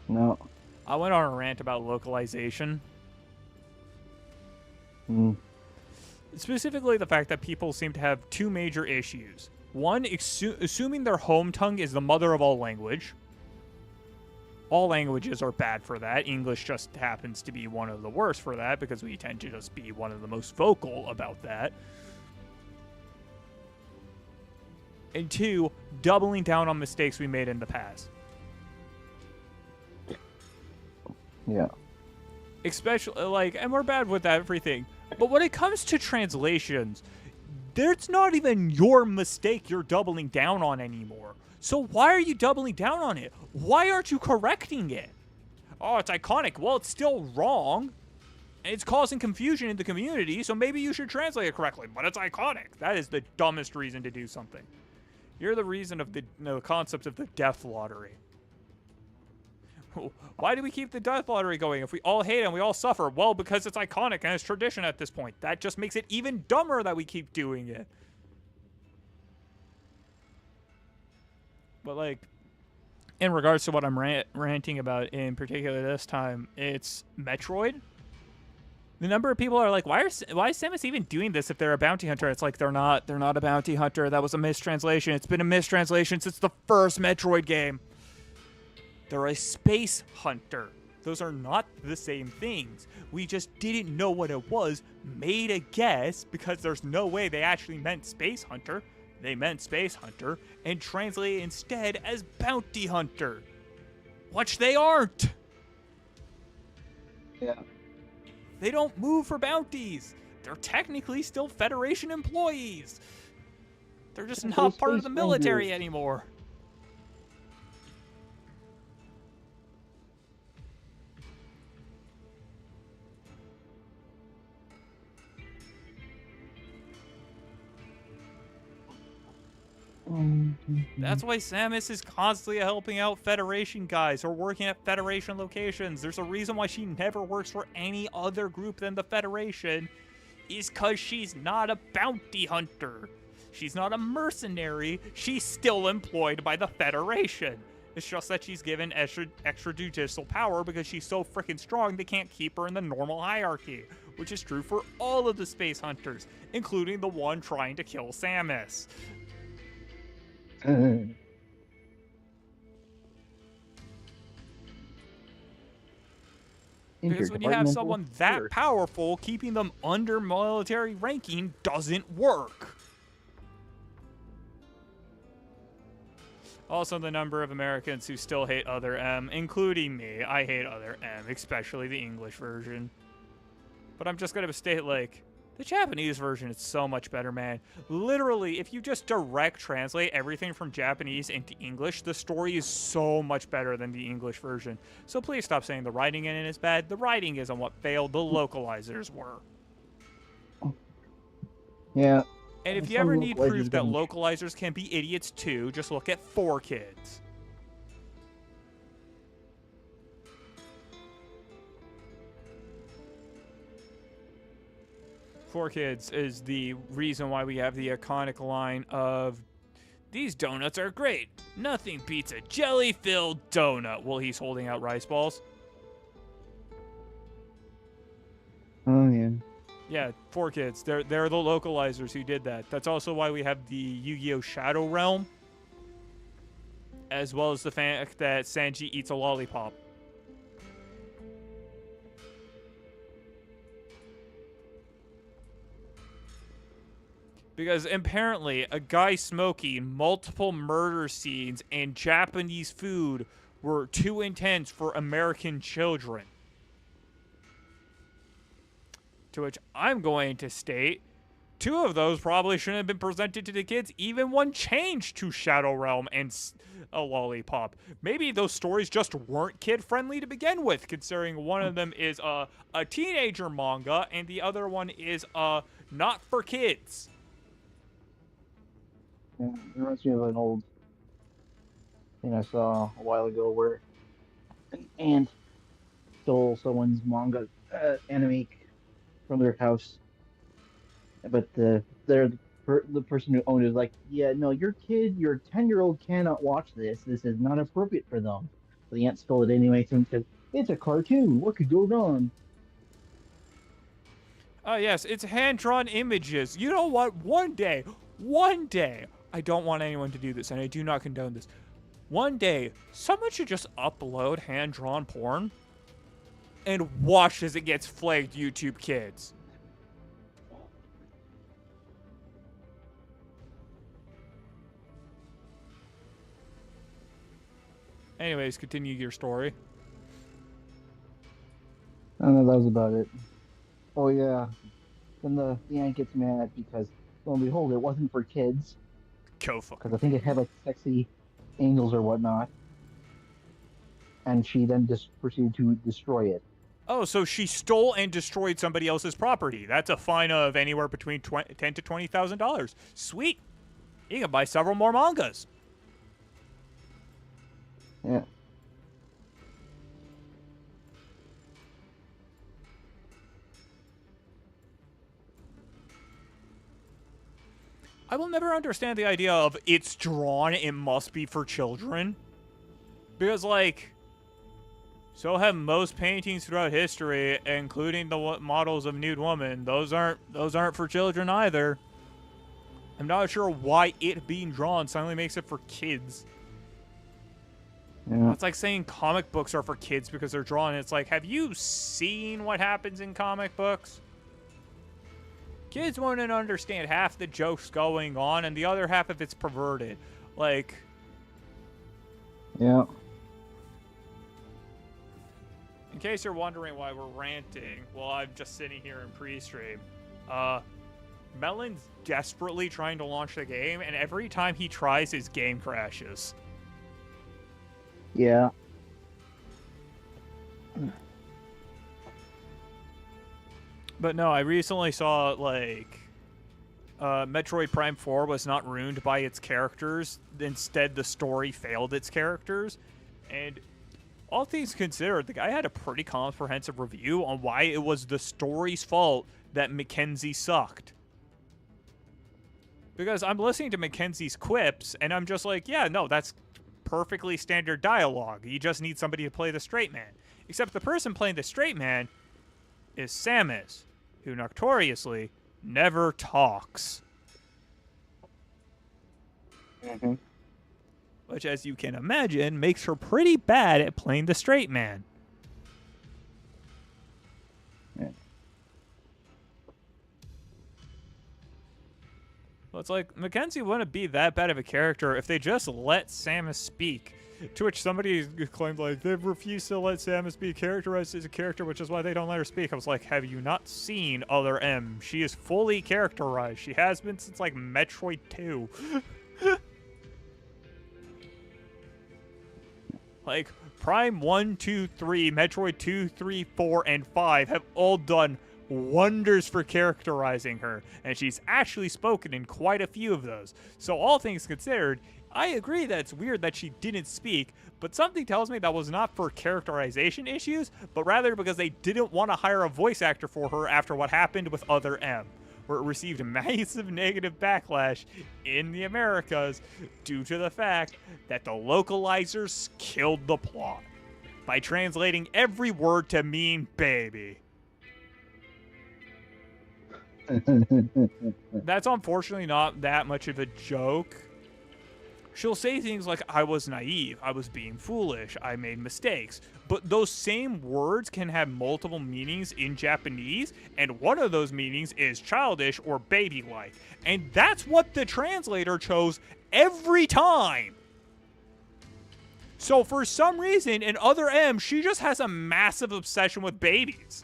No. I went on a rant about localization. Mm. Specifically, the fact that people seem to have two major issues. One, assuming their home tongue is the mother of all language. All languages are bad for that. English just happens to be one of the worst for that because we tend to just be one of the most vocal about that. And two, doubling down on mistakes we made in the past. Yeah. Especially, like, and we're bad with everything. But when it comes to translations, it's not even your mistake you're doubling down on anymore. So why are you doubling down on it? Why aren't you correcting it? Oh, it's iconic. Well, it's still wrong. And it's causing confusion in the community, so maybe you should translate it correctly. But it's iconic. That is the dumbest reason to do something. You're the reason of the concept of the death lottery. Why do we keep the death lottery going if we all hate it and we all suffer? Well, because it's iconic and it's tradition at this point. That just makes it even dumber that we keep doing it. But, like, in regards to what I'm ranting about in particular this time, it's Metroid. The number of people are like, why is Samus even doing this if they're a bounty hunter? It's like, they're not a bounty hunter. That was a mistranslation. It's been a mistranslation since the first Metroid game. They're a space hunter. Those are not the same things. We just didn't know what it was, made a guess, because there's no way they actually meant space hunter. They meant space hunter, and translated instead as bounty hunter. Which they aren't. Yeah. They don't move for bounties. They're technically still Federation employees. They're just not part of the military anymore. That's why Samus is constantly helping out Federation guys or working at Federation locations. There's a reason why she never works for any other group than the Federation. Is because she's not a bounty hunter. She's not a mercenary. She's still employed by the Federation. It's just that she's given extrajudicial power because she's so freaking strong they can't keep her in the normal hierarchy. Which is true for all of the space hunters, including the one trying to kill Samus. Because when you have someone that powerful, keeping them under military ranking doesn't work. Also, the number of Americans who still hate Other M, including me. I hate Other M, especially the English version. But I'm just going to state, like, the Japanese version is so much better, man. Literally, if you just direct translate everything from Japanese into English, the story is so much better than the English version. So please stop saying the writing in it is bad. The writing isn't what failed. The localizers were. Yeah. And if you ever need proof that localizers can be idiots too, just look at 4Kids. 4Kids is the reason why we have the iconic line of, "These donuts are great. Nothing beats a jelly-filled donut." Well, he's holding out rice balls. Oh, yeah. Yeah, 4Kids. They're the localizers who did that. That's also why we have the Yu-Gi-Oh! Shadow Realm, as well as the fact that Sanji eats a lollipop. Because apparently a guy smoking multiple murder scenes and Japanese food were too intense for American children. To which I'm going to state, 2 of those probably shouldn't have been presented to the kids, even one changed to Shadow Realm and a lollipop. Maybe those stories just weren't kid-friendly to begin with, considering one of them is a teenager manga and the other one is not for kids. Yeah, it reminds me of an old thing I saw a while ago where an ant stole someone's manga anime from their house, but the person who owned it was like, "Yeah, no, your 10-year-old cannot watch this. This is not appropriate for them." The aunt stole it anyway, and said, "It's a cartoon. What could go wrong?" Oh, yes, it's hand-drawn images. You know what? One day, I don't want anyone to do this, and I do not condone this. One day, someone should just upload hand-drawn porn and watch as it gets flagged YouTube Kids. Anyways, continue your story. And that was about it. Oh yeah. Then the aunt gets mad because lo and behold, it wasn't for kids Go because fucking I think it had figure. like sexy angels or whatnot, and she then just proceeded to destroy it. Oh, so she stole and destroyed somebody else's property. That's a fine of anywhere between $10,000 to $20,000. Sweet. You can buy several more mangas. Yeah. I will never understand the idea of it's drawn, it must be for children. Because, like, so have most paintings throughout history, including the models of nude women. Those aren't for children either. I'm not sure why it being drawn suddenly makes it for kids. Yeah. It's like saying comic books are for kids because they're drawn. It's like, have you seen what happens in comic books? Kids won't understand half the jokes going on, and the other half of it's perverted. Like, Yeah. in case you're wondering why we're ranting, well, I'm just sitting here in pre-stream. Melon's desperately trying to launch the game, and every time he tries, his game crashes. Yeah. But no, I recently saw, like, Metroid Prime 4 was not ruined by its characters. Instead, the story failed its characters. And all things considered, the guy had a pretty comprehensive review on why it was the story's fault that Mackenzie sucked. Because I'm listening to Mackenzie's quips, and I'm just like, yeah, no, that's perfectly standard dialogue. You just need somebody to play the straight man. Except the person playing the straight man is Samus, who notoriously never talks. Mm-hmm. Which, as you can imagine, makes her pretty bad at playing the straight man. Yeah. Well, it's like, Mackenzie wouldn't be that bad of a character if they just let Samus speak. To which somebody claimed, like, they've refused to let Samus be characterized as a character, which is why they don't let her speak. I was like, have you not seen Other M? She is fully characterized. She has been since, like, Metroid 2. Like, Prime 1, 2, 3, Metroid 2, 3, 4, and 5 have all done wonders for characterizing her, and she's actually spoken in quite a few of those. So all things considered, I agree that it's weird that she didn't speak, but something tells me that was not for characterization issues, but rather because they didn't want to hire a voice actor for her after what happened with Other M, where it received massive negative backlash in the Americas due to the fact that the localizers killed the plot by translating every word to mean baby. That's unfortunately not that much of a joke. She'll say things like, I was naive, I was being foolish, I made mistakes. But those same words can have multiple meanings in Japanese, and one of those meanings is childish or baby-like. And that's what the translator chose every time. So for some reason, in Other M, she just has a massive obsession with babies.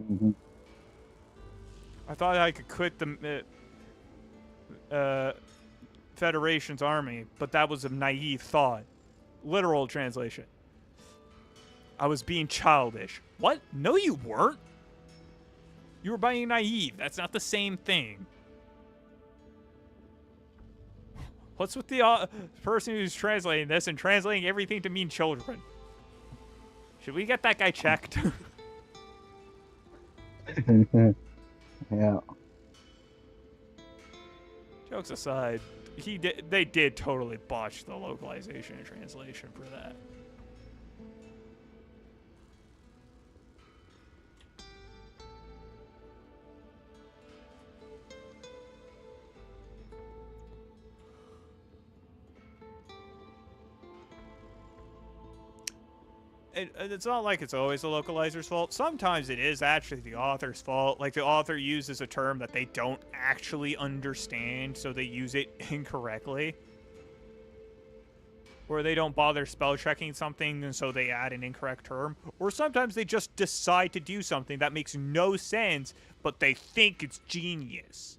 Mm-hmm. I thought I could quit the Federation's army, but that was a naive thought. Literal translation. I was being childish. What? No, you weren't. You were being naive. That's not the same thing. What's with the person who's translating this and translating everything to mean children? Should we get that guy checked? Yeah. Jokes aside, they did totally botch the localization and translation for that. It's not like it's always the localizer's fault. Sometimes it is actually the author's fault. Like, the author uses a term that they don't actually understand, so they use it incorrectly. Or they don't bother spell checking something, and so they add an incorrect term. Or sometimes they just decide to do something that makes no sense, but they think it's genius.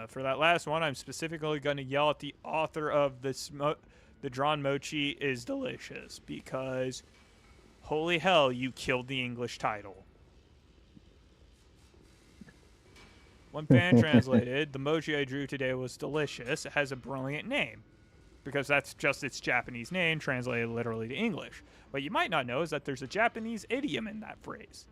For that last one, I'm specifically going to yell at the author of this. The drawn mochi is delicious because holy hell, you killed the English title. When fan translated, the mochi I drew today was delicious. It has a brilliant name because that's just its Japanese name translated literally to English. What you might not know is that there's a Japanese idiom in that phrase.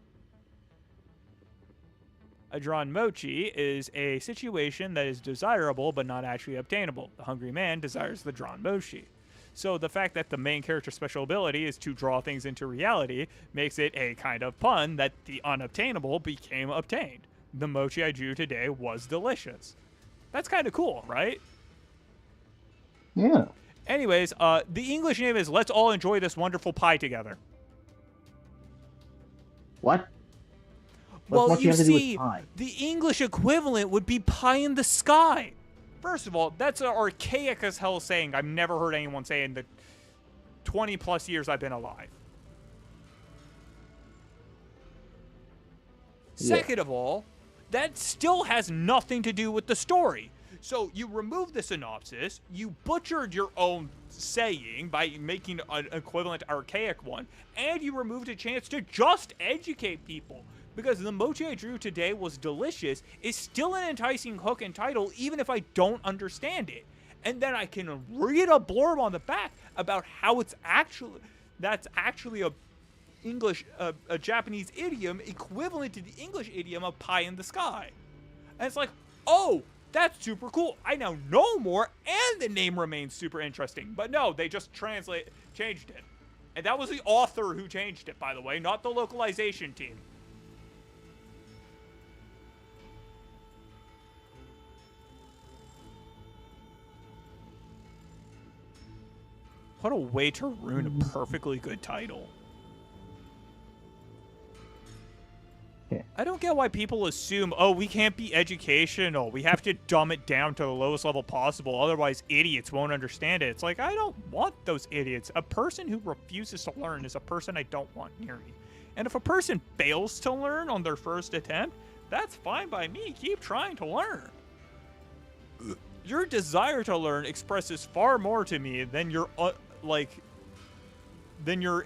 A drawn mochi is a situation that is desirable but not actually obtainable. The hungry man desires the drawn mochi. So the fact that the main character's special ability is to draw things into reality makes it a kind of pun that the unobtainable became obtained. The mochi I drew today was delicious. That's kind of cool, right? Yeah. Anyways, the English name is Let's All Enjoy This Wonderful Pie Together. What? Well, you see, the English equivalent would be pie in the sky. First of all, that's an archaic as hell saying I've never heard anyone say in the 20 plus years I've been alive. Yeah. Second of all, that still has nothing to do with the story. So you remove the synopsis, you butchered your own saying by making an equivalent archaic one, and you removed a chance to just educate people. Because the mochi I drew today was delicious is still an enticing hook and title even if I don't understand it. And then I can read a blurb on the back about how that's actually a Japanese idiom equivalent to the English idiom of pie in the sky. And it's like, oh, that's super cool. I now know more and the name remains super interesting. But no, they just changed it. And that was the author who changed it, by the way, not the localization team. What a way to ruin a perfectly good title. Yeah. I don't get why people assume, oh, we can't be educational. We have to dumb it down to the lowest level possible. Otherwise, idiots won't understand it. It's like, I don't want those idiots. A person who refuses to learn is a person I don't want near me. And if a person fails to learn on their first attempt, that's fine by me. Keep trying to learn. Your desire to learn expresses far more to me than your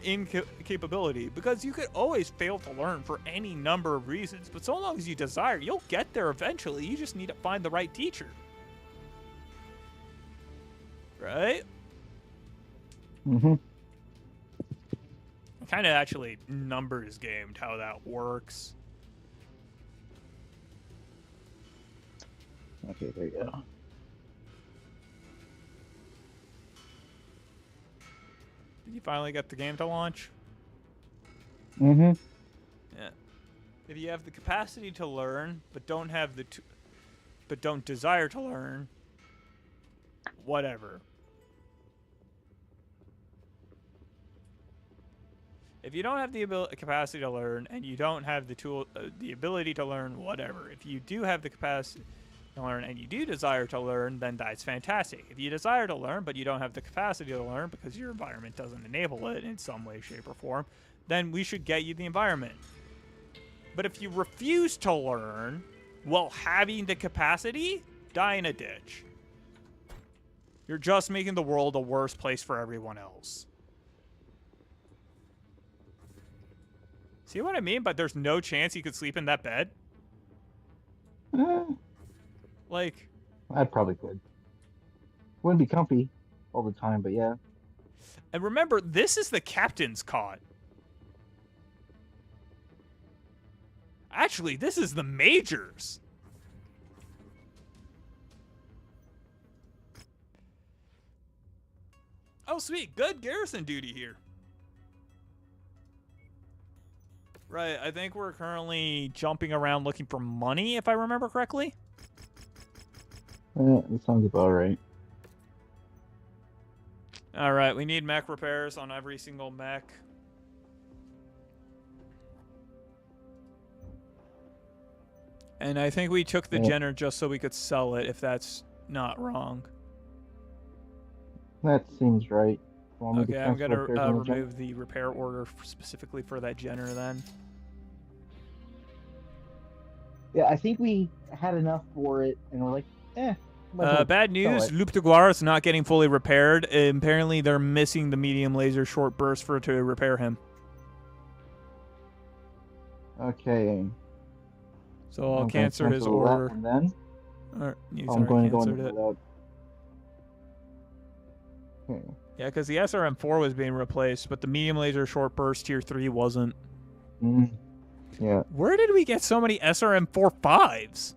incapability, because you could always fail to learn for any number of reasons, but so long as you desire, you'll get there eventually. You just need to find the right teacher. Right? Mm-hmm. I kind of actually numbers gamed how that works. Okay, there you go. Did you finally get the game to launch? Mm-hmm. Yeah. If you have the capacity to learn, but don't have but don't desire to learn, whatever. If you don't have the capacity to learn, and you don't have the ability to learn, whatever. If you do have the capacity to learn and you do desire to learn, then that's fantastic. If you desire to learn but you don't have the capacity to learn because your environment doesn't enable it in some way, shape, or form, then we should get you the environment. But if you refuse to learn while having the capacity, die in a ditch. You're just making the world a worse place for everyone else. See what I mean? But there's no chance you could sleep in that bed? Like, I probably could. Wouldn't be comfy all the time, but yeah. And remember, this is the captain's cot. Actually, this is the major's. Oh, sweet. Good garrison duty here. Right, I think we're currently jumping around looking for money, if I remember correctly. That sounds about right. Alright, we need mech repairs on every single mech. And I think we took the Jenner just so we could sell it, if that's not wrong. That seems right. Okay, I'm going to remove the repair order specifically for that Jenner then. Yeah, I think we had enough for it, and we're like, bad news, Loup de Guar is not getting fully repaired. Apparently, they're missing the medium laser short burst to repair him. Okay. So I'll cancel his order. Then? I'm going to go into it. Okay. Yeah, because the SRM-4 was being replaced, but the medium laser short burst tier 3 wasn't. Yeah. Where did we get so many SRM-4.5s?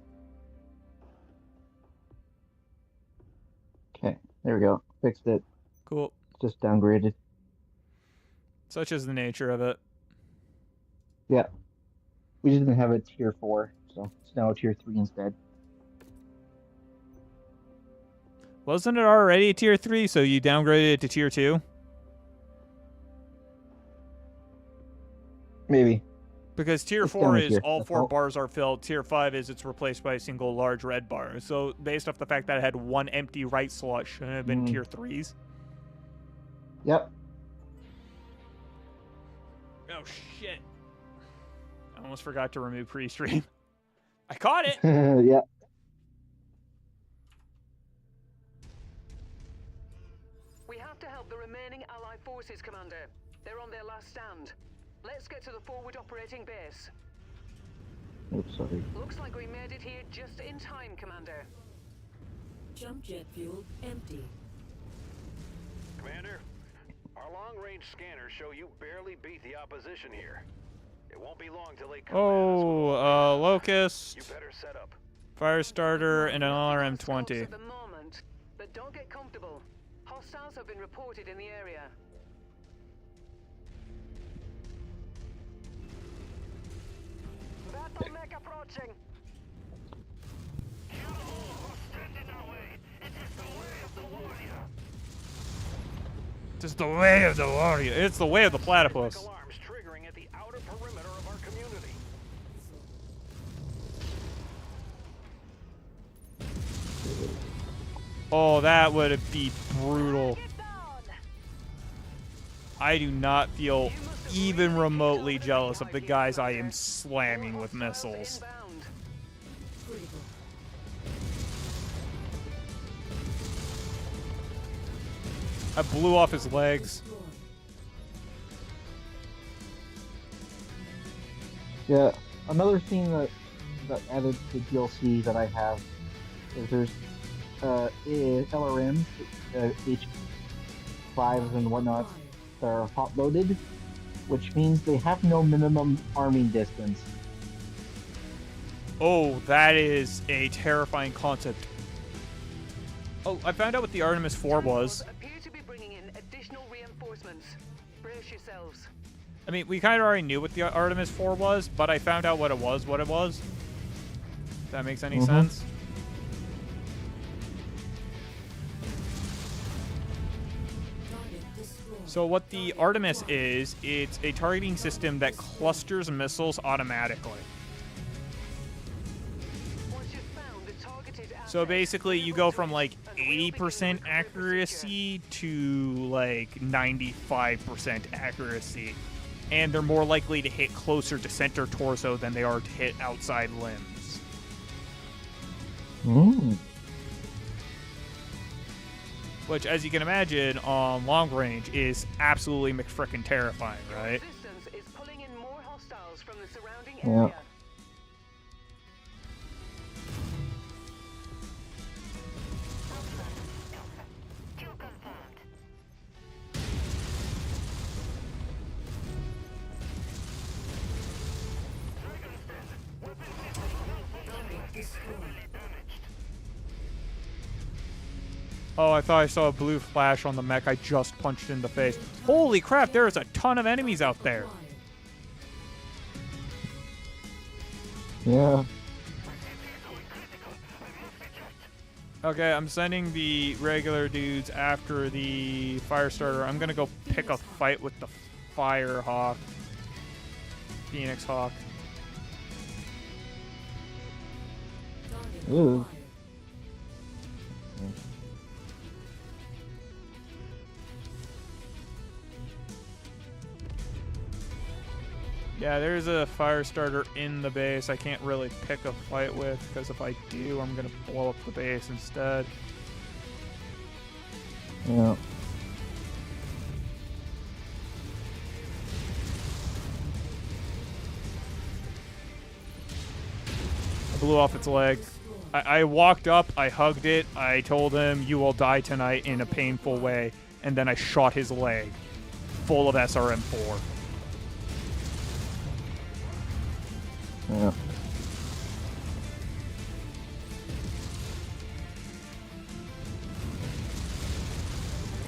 Okay, there we go. Fixed it. Cool. Just downgraded. Such is the nature of it. Yeah. We just didn't have a tier 4, so it's now a tier 3 instead. Wasn't it already tier 3, so you downgraded it to tier 2? Maybe. Because tier 4 is all 4 bars are filled. Tier 5 is it's replaced by a single large red bar. So based off the fact that it had one empty right slot, shouldn't it have been tier 3s? Yep. Oh, shit. I almost forgot to remove pre-stream. I caught it! Yeah. We have to help the remaining Allied forces, Commander. They're on their last stand. Let's get to the forward operating base. Oops, sorry. Looks like we made it here just in time, Commander. Jump jet fuel empty. Commander, our long-range scanners show you barely beat the opposition here. It won't be long till they come. Locust. You better set up. Firestarter and an LRM-20. At the moment, but don't get comfortable. Hostiles have been reported in the area. Battle mech approaching. It's the way of the warrior. It's the way of the platypus. Alarms triggering at the outer perimeter of our community. Oh, that would be brutal. I do not feel even remotely jealous of the guys I am slamming with missiles. I blew off his legs. Yeah, another thing that added to DLC that I have is there's LRMs, H5s and whatnot that are hot loaded, which means they have no minimum arming distance. Oh, that is a terrifying concept. Oh, I found out what the Artemis 4 was. Appear to be bringing in additional reinforcements. Brace yourselves. I mean, we kind of already knew what the Artemis 4 was, but I found out what it was. If that makes any sense. So what the Artemis is, it's a targeting system that clusters missiles automatically. So basically, you go from like 80% accuracy to like 95% accuracy. And they're more likely to hit closer to center torso than they are to hit outside limbs. Which, as you can imagine, on long range is absolutely McFrickin' terrifying, right? Is pulling in more hostiles from the surrounding Yeah. area. Oh, I thought I saw a blue flash on the mech I just punched in the face. Holy crap, there is a ton of enemies out there. Yeah. Okay, I'm sending the regular dudes after the fire starter. I'm gonna go pick a fight with the Fire Hawk. Phoenix Hawk. Ooh. Yeah, there's a fire starter in the base I can't really pick a fight with, because if I do, I'm going to blow up the base instead. Yeah. I blew off its leg. I walked up, I hugged it, I told him, "You will die tonight," in a painful way, and then I shot his leg, full of SRM-4. Yeah.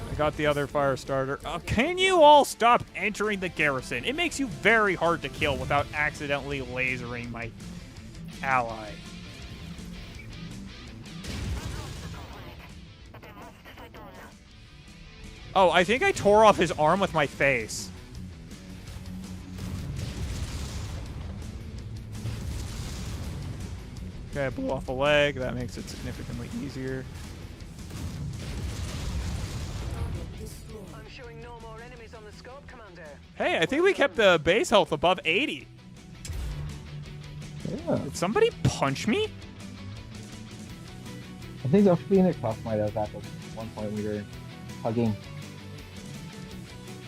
I got the other fire starter. Can you all stop entering the garrison? It makes you very hard to kill without accidentally lasering my ally. Oh, I think I tore off his arm with my face. Okay, I blew off a leg. That makes it significantly easier. I'm showing no more enemies on the scope, Commander. Hey, I think we kept the base health above 80. Yeah. Did somebody punch me? I think the Phoenix Hawk might have at one point we were hugging.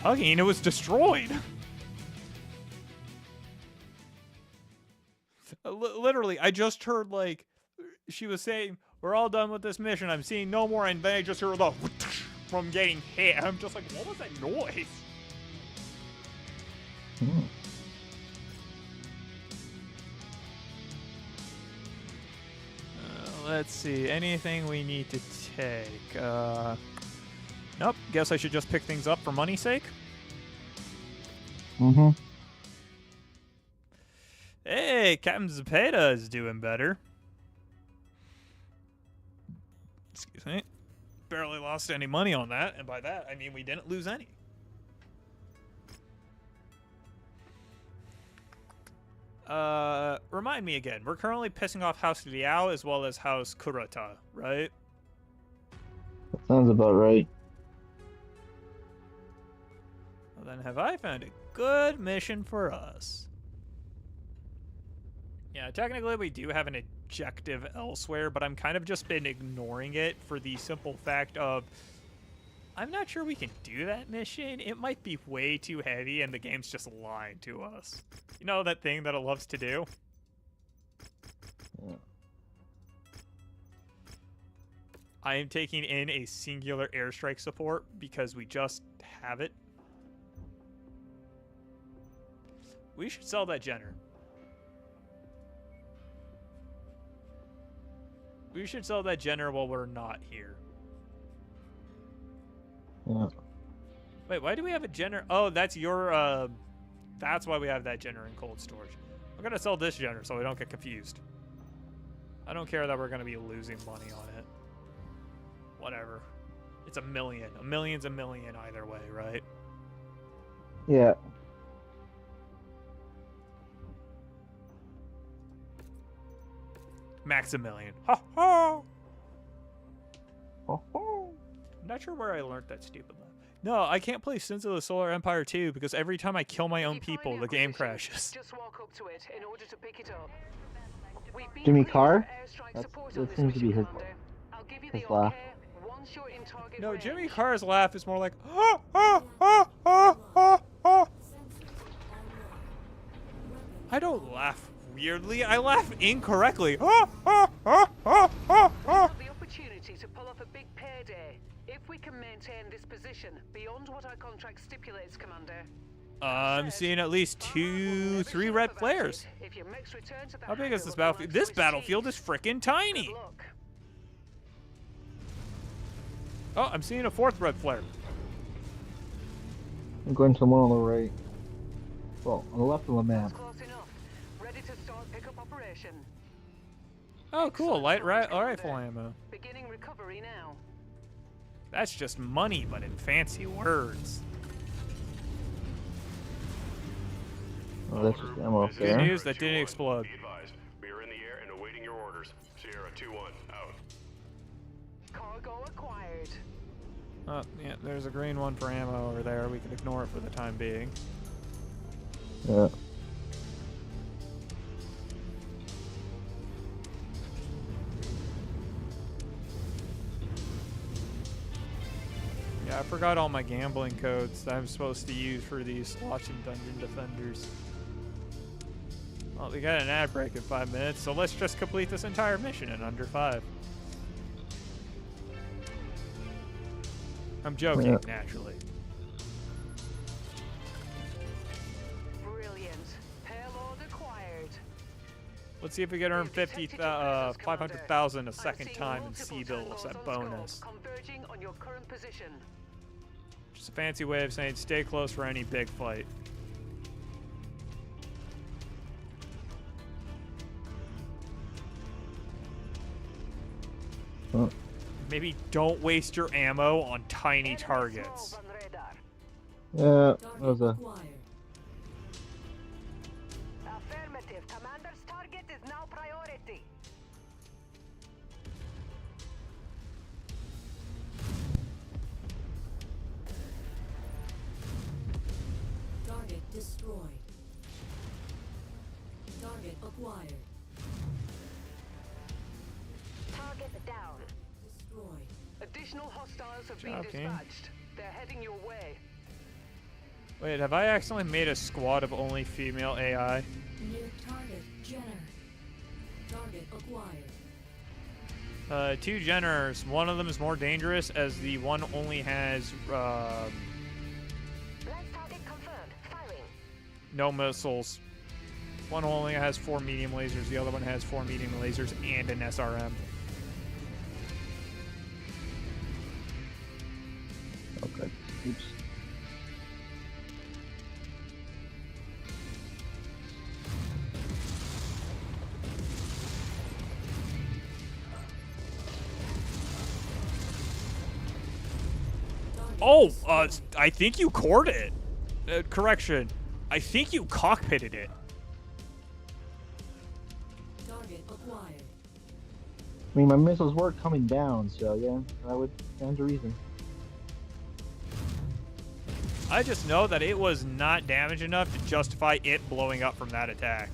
Hugging, it was destroyed. Literally, I just heard, like, she was saying, "We're all done with this mission. I'm seeing no more," and then I just heard the from getting hit. I'm just like, what was that noise? Let's see. Anything we need to take? Nope. Guess I should just pick things up for money's sake. Mm-hmm. Hey, Captain Zepeda is doing better. Excuse me. Barely lost any money on that, and by that, I mean we didn't lose any. Remind me again. We're currently pissing off House Liao as well as House Kurata, right? That sounds about right. Well, then have I found a good mission for us? Yeah, technically we do have an objective elsewhere, but I'm kind of just been ignoring it for the simple fact of I'm not sure we can do that mission. It might be way too heavy and the game's just lying to us. You know that thing that it loves to do? Yeah. I am taking in a singular airstrike support because we just have it. We should sell that Jenner. We should sell that Jenner while we're not here. Yeah. Wait, why do we have a Jenner? Oh, that's your, that's why we have that Jenner in cold storage. We're gonna sell this Jenner so we don't get confused. I don't care that we're gonna be losing money on it. Whatever. It's a million. A million's a million either way, right? Yeah. Maximilian. Ha ha! Oh. I'm not sure where I learned that stupid laugh. No, I can't play Sins of the Solar Empire 2 because every time I kill my own If you find people, the the game acquisition, crashes. Just walk up to it in order to pick it up. We've been Jimmy cleared Carr? for airstrike That support on this seems to be mission, his Commander. I'll give you his the laugh. okay once you're in target No, range. Jimmy Carr's laugh is more like ha ha ha ha ha ha. I don't laugh weirdly. I laugh incorrectly. Ha ha ha ha ha ha. The opportunity to pull off a big payday if we can maintain this position beyond what our contract stipulates, Commander. I'm seeing at least 2, 3 red flares. If your mechs return to the How big is this hangar battlefield? with This the battlefield is chief, freaking good tiny. luck. Oh, I'm seeing a fourth red flare. I'm going somewhere on the right. Well, on the left of the That's map. close enough. Ready to start pickup operation. Oh, cool. Excellent times, Rifle Commander. ammo. Beginning recovery now. That's just money, but in fancy words. Oh, that's just ammo up This is Good there. news, Sierra that didn't 2-1. explode. Be advised, we are in the air and awaiting your orders. Sierra 2-1, out. Cargo acquired. Oh, yeah, there's a green one for ammo over there. We can ignore it for the time being. Yeah. Yeah, I forgot all my gambling codes that I'm supposed to use for these slots and dungeon defenders. Well, we got an ad break in 5 minutes, so let's just complete this entire mission in under 5. I'm joking, Yeah. naturally. Brilliant. Payload acquired. Let's see if we can earn We've detected your presence, 500,000 a I'm second seeing time in multiple C-bills, tangos that on bonus. scope, converging on your current position. Just a fancy way of saying stay close for any big fight. Oh, Maybe don't waste your ammo on tiny Enemy targets. smoke on radar. yeah, that Target was a. acquired. Affirmative. Commander's target is now priority. Target destroyed. Target acquired. Target down. Destroyed. Additional hostiles have Good been job, King. dispatched. They're heading your way. Wait, have I accidentally made a squad of only female AI? New target Jenner. Target acquired. 2 Jenners. One of them is more dangerous as the one only has Last target confirmed. Firing. no missiles. One only has 4 medium lasers. The other one has 4 medium lasers and an SRM. Okay. Oops. Target Oh, destroyed. I think you cored it. Correction. I think you cockpitted it. Target acquired. I mean, my missiles were coming down, so yeah, that would stand to reason. I just know that it was not damage enough to justify it blowing up from that attack.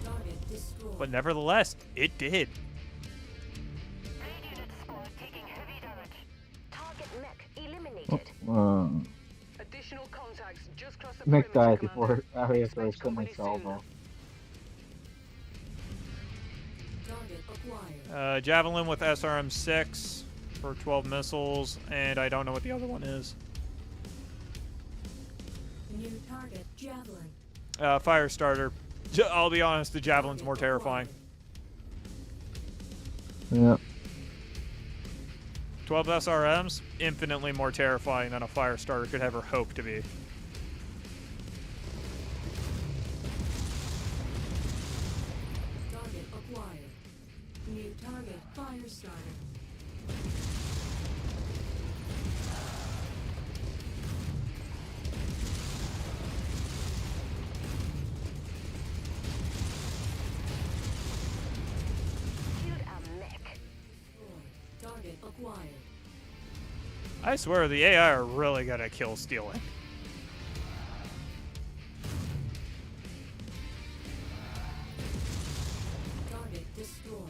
Target destroyed. But nevertheless, it did. Target mech eliminated. Additional contacts just crossed the Mech perimeter, died before Commander. after I Expect sent company myself soon. off. Target acquired. Javelin with SRM-6 for 12 missiles, and I don't know what the other one is. New target Javelin. Fire starter. I'll be honest, the Javelin's more terrifying. Yeah. 12 SRMs, infinitely more terrifying than a fire starter could ever hope to be. Target acquired. New target fire starter. Killed a mech. Destroyed. Target acquired. I swear, the AI are really good at kill stealing. Target destroyed.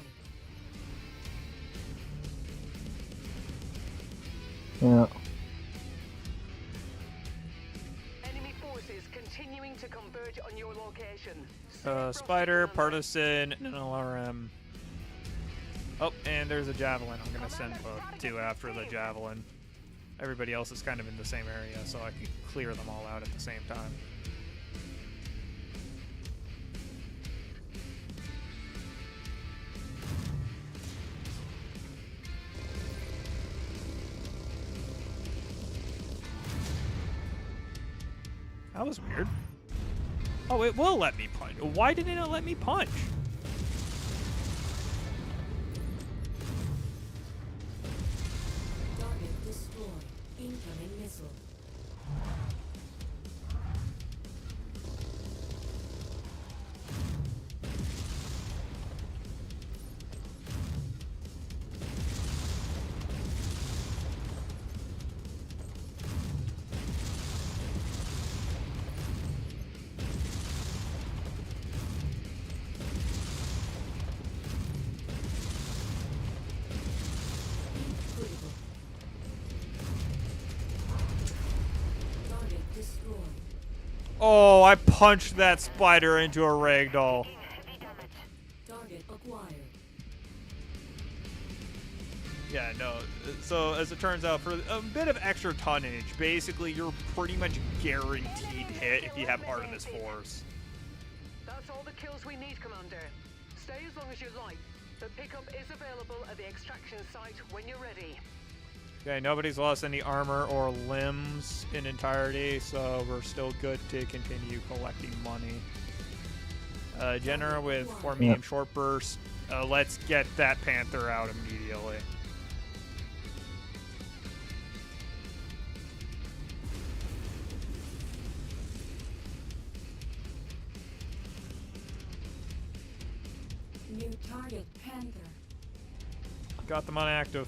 Yeah. Enemy forces continuing to converge on your location. Spider, Partisan, and an LRM. Oh, and there's a Javelin. I'm going to send both 2 after the Javelin. Everybody else is kind of in the same area, so I can clear them all out at the same time. That was weird. Oh, it will let me punch. Why didn't it let me punch? Target destroyed. Incoming missile. Critical. Target destroyed. Oh, I punched that spider into a ragdoll. Target acquired. Yeah, no. So, as it turns out, for a bit of extra tonnage, basically, you're pretty much guaranteed hit if you have Artemis Force. That's all the kills we need, Commander. Stay as long as you like, but pickup is available at the extraction site when you're ready. Okay, nobody's lost any armor or limbs in entirety, so we're still good to continue collecting money. General with 4 medium short burst. Let's get that Panther out immediately. New target Panther. Got them on active.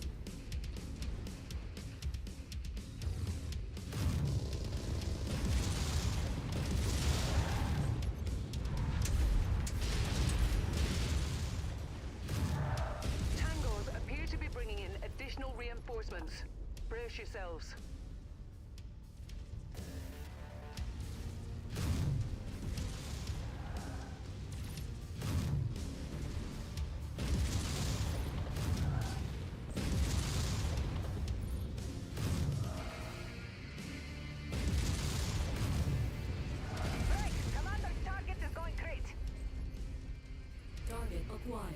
Tangos appear to be bringing in additional reinforcements. Brace yourselves. Commander, target is going great. Target acquired.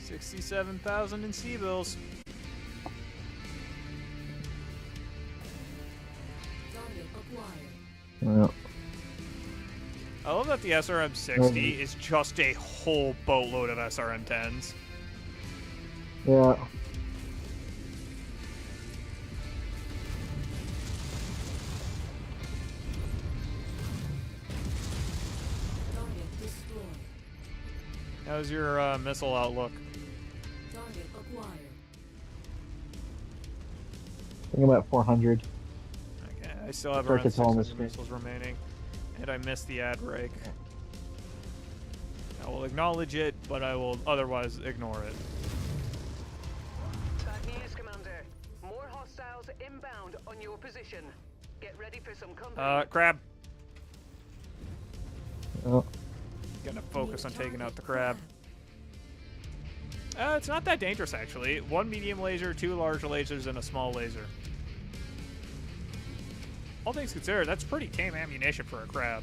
67,000 in C-bills. Target acquired. Yeah. I love that the SRM-60 is just a whole boatload of SRM-10s. Yeah. Target destroyed. How's your missile outlook? Target acquired. I think I'm at 400. Okay, I still have Start around to tell 'em 600 this missiles remaining. And I missed the ad break. I will acknowledge it, but I will otherwise ignore it. Bad news, Commander. More hostiles inbound on your position. Get ready for some company. Crab. Oh, Gonna focus on taking out the crab. It's not that dangerous, actually. 1 medium laser, 2 large lasers, and a small laser. All things considered, that's pretty tame ammunition for a crab.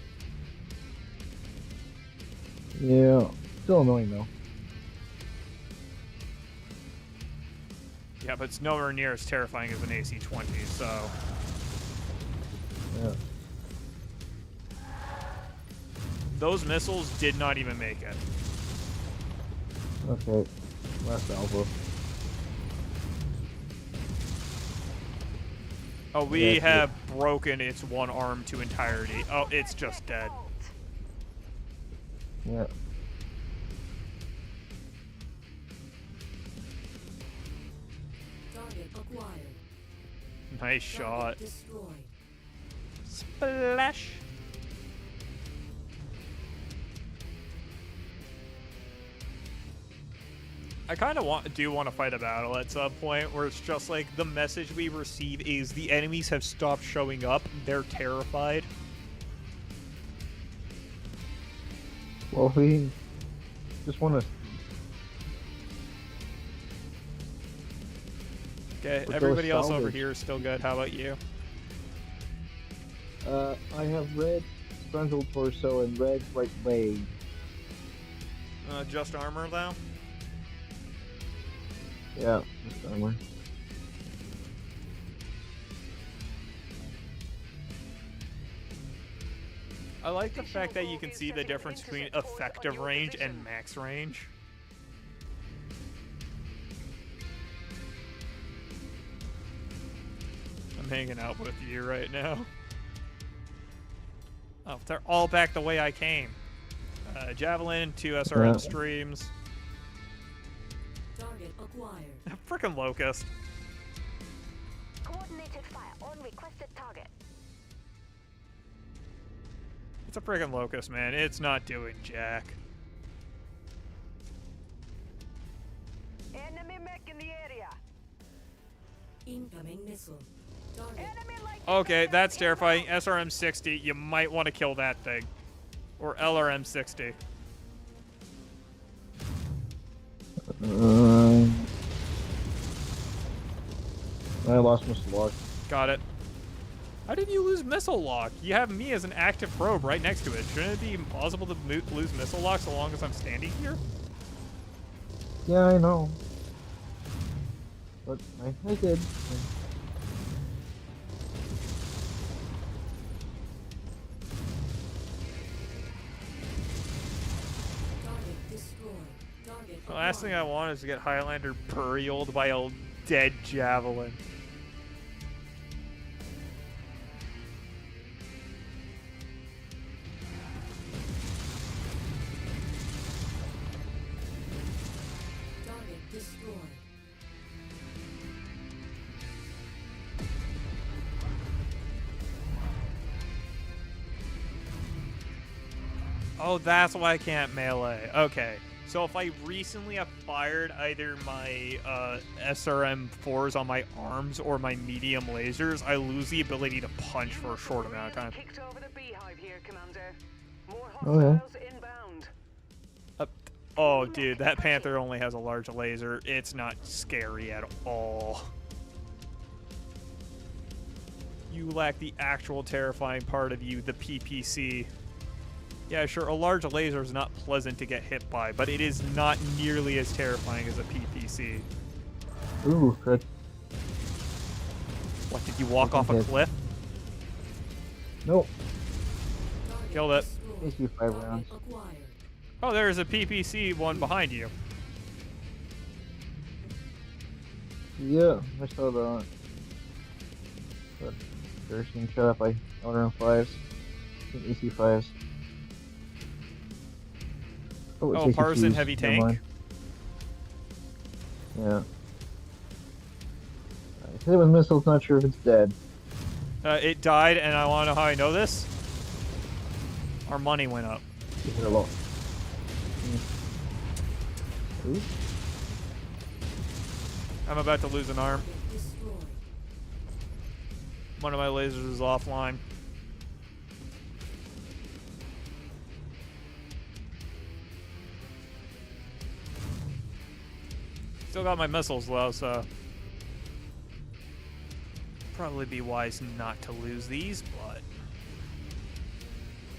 yeah. Still annoying though. Yeah, but it's nowhere near as terrifying as an AC-20, so... Yeah. Those missiles did not even make it. Okay. Last alpha. Oh, we Yeah, have broken its one arm to entirety. Oh, it's just dead. Yeah. Target acquired. Nice shot. Target destroyed. Splash. I kind of do want to fight a battle at some point where it's just like the message we receive is the enemies have stopped showing up. They're terrified. Well, we just want to. Okay, But everybody those else over salvage- here is still good. How about you? I have red frontal torso and red right leg. Just armor, though? Yeah, just armor. I like the fact that you can see the difference between effective range and max range. I'm hanging out with you right now. Oh, they're all back the way I came. Javelin, 2 SRM streams. Target acquired. Frickin' Locust. Coordinated fire on requested target. It's a friggin' Locust, man. It's not doing jack. Enemy mech in the area. Incoming missile. Target. Enemy light. Okay, that's terrifying. SRM 60, you might want to kill that thing. Or LRM 60. I lost my slot. Got it. How did you lose missile lock? You have me as an active probe right next to it. Shouldn't it be impossible to lose missile lock so long as I'm standing here? Yeah, I know. But I did. Target destroyed. Target The last thing I acquired. want is to get Highlander burialed by a dead javelin. Target destroyed. Oh, that's why I can't melee. Okay. So if I recently have fired either my SRM4s on my arms or my medium lasers, I lose the ability to punch for a short amount of time. Kicked over the beehive here, Commander. More Oh, yeah. hostiles inbound. Oh, dude, that Panther only has a large laser. It's not scary at all. You lack the actual terrifying part of you, the PPC. Yeah, sure, a large laser is not pleasant to get hit by, but it is not nearly as terrifying as a PPC. Ooh, good. What, did you walk off a Hit. cliff? Nope. Target Killed it. destroyed. Issue 5 rounds. Target acquired. Oh, there's a PPC one behind you. Yeah, I saw the version shot up by LRM 5s. EC 5s. Oh, it's Oh, partisan ACQs. heavy Never tank? mind. Yeah. I hit it with missiles, not sure if it's dead. It died, and I want to know how I know this. Our money went up. You hit it low. Ooh. I'm about to lose an arm. Target destroyed. One of my lasers is offline. Still got my missiles though, so probably be wise not to lose these, but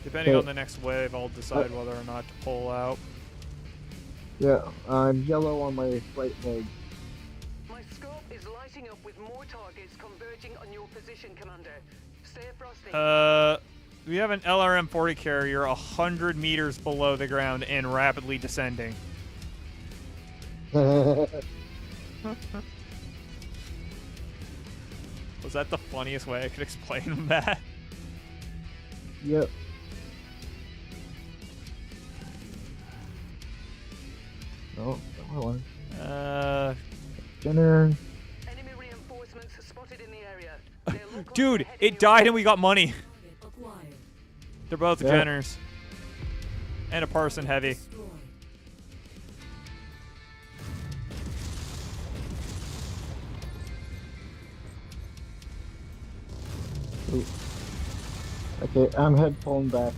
depending Okay. on the next wave, I'll decide whether or not to pull out. Yeah, yellow on my right leg. My scope is lighting up with more targets converging on your position, Commander. Stay frosty. We have an LRM 40 carrier 100 meters below the ground and rapidly descending. Was that the funniest way I could explain that? Yep. No, not what I wanted. Jenner. Enemy reinforcements spotted in the area. They look like Dude, they're heading it died your and we got money. Target acquired. They're both Yeah. Jenners. And a Parson heavy. Destroyed. Ooh. Okay, I'm head pulling back.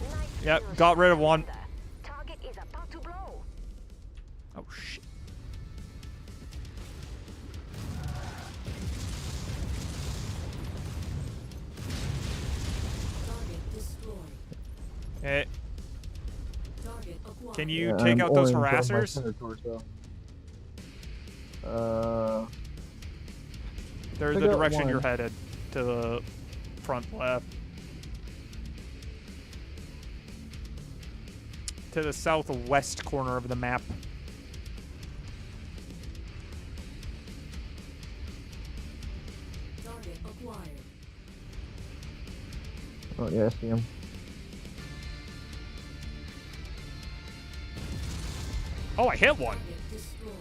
Nice Yep, kill, got rid of one. Commander. Target is about to blow. Oh, shit. Target destroyed. Hey, Target acquired. can you Yeah, take I'm out those orange on my harassers? center torso. They're I the got direction one. you're headed. To the front left. to the southwest corner of the map. Target acquired. Oh yeah, I see him. Oh, I hit one. Target destroyed.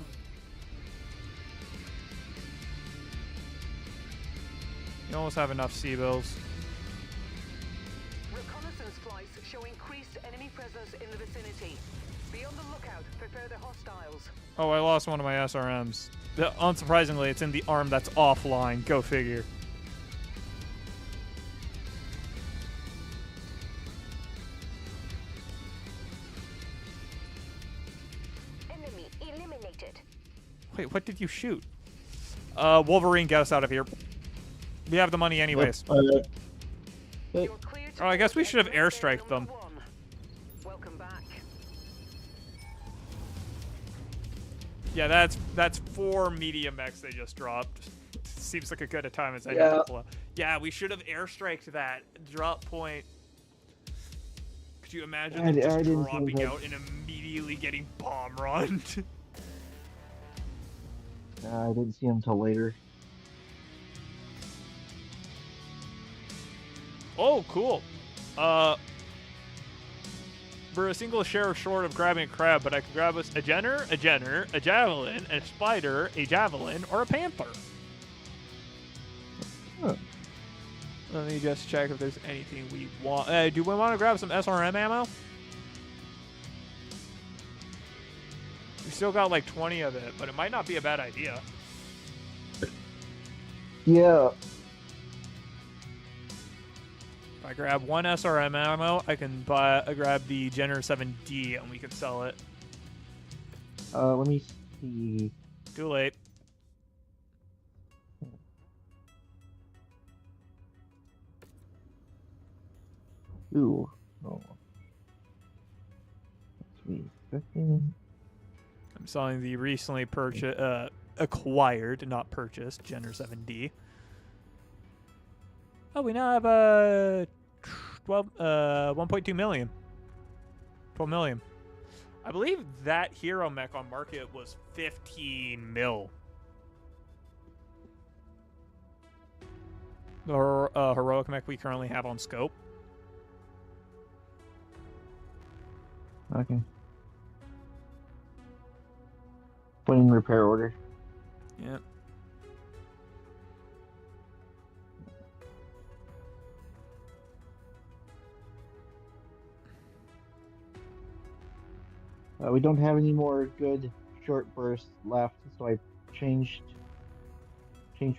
You almost have enough C-bills. Reconnaissance flights show increased enemy presence in the vicinity. Be on the lookout for further hostiles. Oh, I lost one of my SRMs. Unsurprisingly, it's in the arm that's offline. Go figure. Enemy eliminated. Wait, what did you shoot? Wolverine, get us out of here. We have the money anyways. Hey, You're clear to Oh, I guess we board should have X-ray airstriked them. number 1. Welcome back. Yeah, that's 4 medium mechs they just dropped. Seems like a good a time as any. Yeah. Yeah, we should have airstriked that drop point. Could you imagine I them just didn't see dropping that. out and immediately getting bomb runned? I didn't see him till later. Oh, cool. We're a single share short of grabbing a crab, but I could grab us a jenner, a javelin, a spider, a javelin, or a panther. Huh. Let me just check if there's anything we want. Do we want to grab some SRM ammo? We still got like 20 of it, but it might not be a bad idea. Yeah. If I grab 1 SRM ammo, I can grab the Jenner 7D and we can sell it. Let me see. Too late. Ooh. Oh. Let's see. 15. I'm selling the recently acquired, not purchased, Jenner 7D. Oh, we now have 1.2 million. 12 million. I believe that hero mech on market was 15 mil. The heroic mech we currently have on scope. Okay. Putting repair order. Yep. We don't have any more good short bursts left, so I changed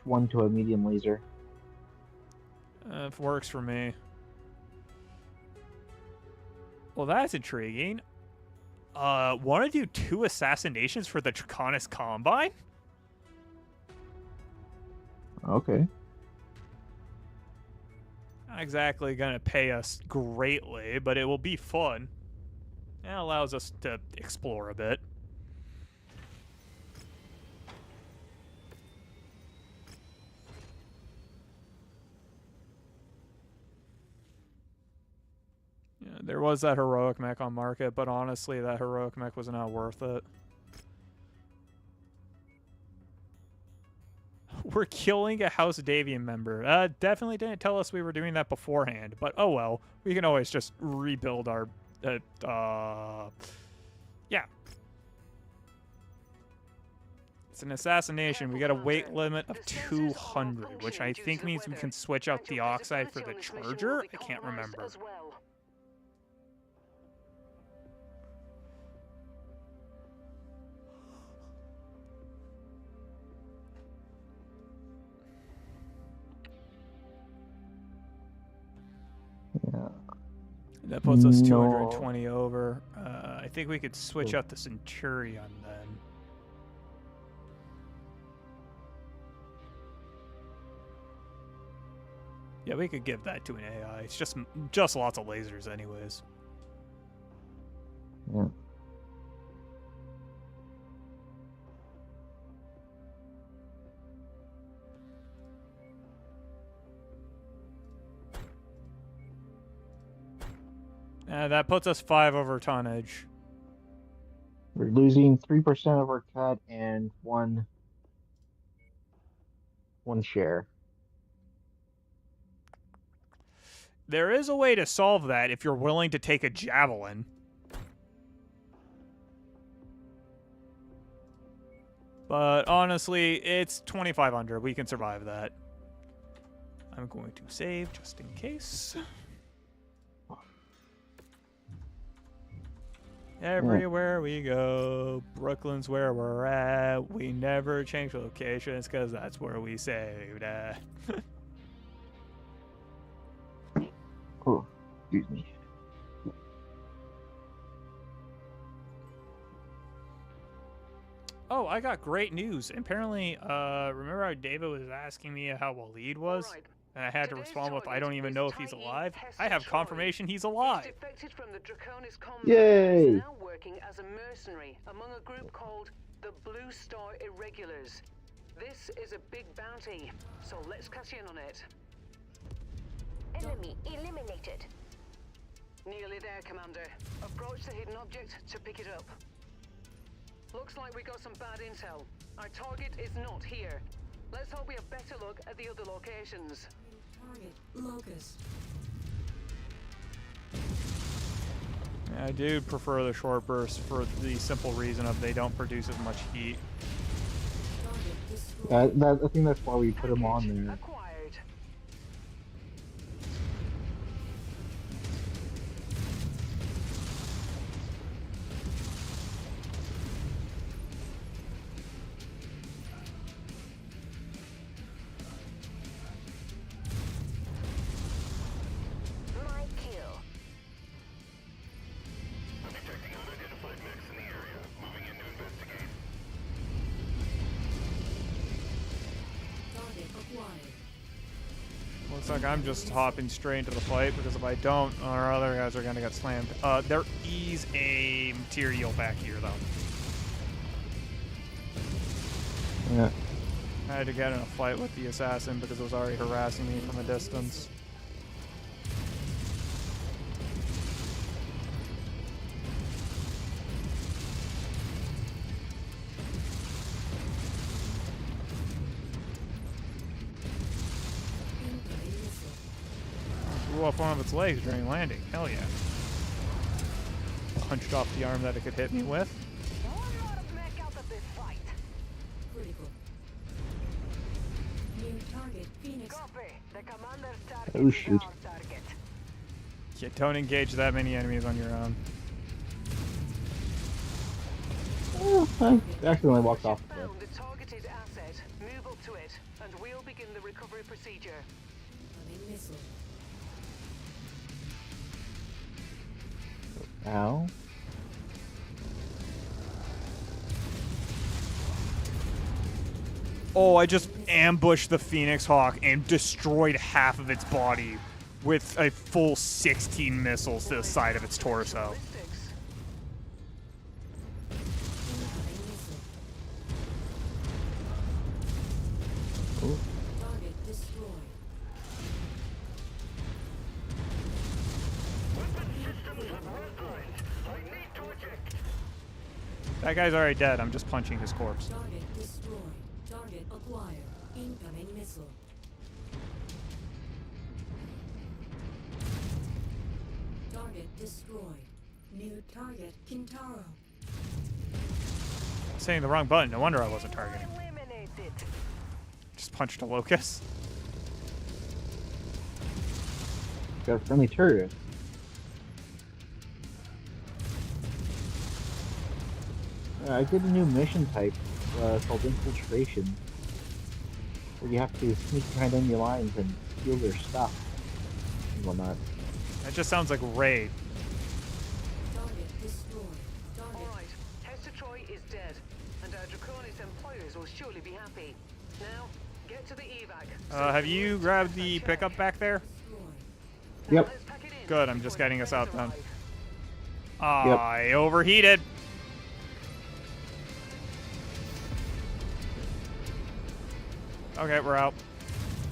one to a medium laser. It works for me. Well, that's intriguing. Want to do 2 assassinations for the Draconis Combine? Okay. Not exactly going to pay us greatly, but it will be fun. It allows us to explore a bit. Yeah, there was that heroic mech on market, but honestly, that heroic mech was not worth it. We're killing a House Davian member. Definitely didn't tell us we were doing that beforehand, but oh well. We can always just rebuild our... yeah. It's an assassination. We got a weight limit of 200, which I think means we can switch out the oxide for the charger. I can't remember. Yeah. That puts us No. 220 over. I think we could switch out the Centurion then. Yeah, we could give that to an AI. It's just lots of lasers anyways. Yeah. That puts us 5 over tonnage. We're losing 3% of our cut and one share. There is a way to solve that if you're willing to take a javelin. But honestly, it's 2,500. We can survive that. I'm going to save just in case. Everywhere we go, Brooklyn's where we're at. We never change locations because that's where we saved at. Oh, excuse me. Oh, I got great news. Apparently, remember how David was asking me how Waleed was? Alright. And I had to Today's respond with, I target don't even is know if he's tiny alive. Hesse I have Troy. confirmation he's He's alive. defected from the Draconis combat Yay! and is now working as a mercenary among a group called the Blue Star Irregulars. This is a big bounty, so let's cash in on it. Enemy eliminated. Nearly there, Commander. Approach the hidden object to pick it up. Looks like we got some bad intel. Our target is not here. Let's hope we have better luck at the other locations. Target locust. I do prefer the short bursts for the simple reason of they don't produce as much heat. Target destroyed. I think that's why we put them on there. Acquired. My kill. Detecting unidentified mechs in the area. Moving in to investigate. Target acquired. Looks like I'm just hopping straight into the fight because if I don't, our other guys are gonna get slammed. There is a material back here though. Yeah. I had to get in a fight with the assassin because it was already harassing me from a distance. Incoming missile. Blew off one of its legs during landing. Hell yeah. Punched off the arm that it could hit me with. One lot of mech out of this fight. Critical. New target Phoenix. Copy. The commander's target Oh, is shoot. our target. Yeah, don't engage that many enemies on your own. Oh, I accidentally walked off of it. Found the targeted asset. Move up to it, and we'll begin the recovery procedure. Incoming missile. Ow. Oh, I just ambushed the Phoenix Hawk and destroyed half of its body with a full 16 missiles to the side of its torso. Ballistics. Incoming missile. Oh, Target destroyed. That guy's already dead. I'm just punching his corpse. Target destroyed. Target acquired. Incoming missile. Target destroyed. New target Kintaro. Saying the wrong button. No wonder I wasn't targeting. Eliminated. Just punched a locust. got a friendly turret. I did a new mission type called Infiltration, where you have to sneak behind enemy lines and steal their stuff and whatnot. That just sounds like raid. Target destroyed. Target Alright, Hester Troy is dead, and our Draconis employers will surely be happy. Now, get to the evac. Have you grabbed the pickup back there? destroyed. Now Yep. let's pack it in Good, I'm before just the getting us out friends then. arrive. I overheated. Okay, we're out.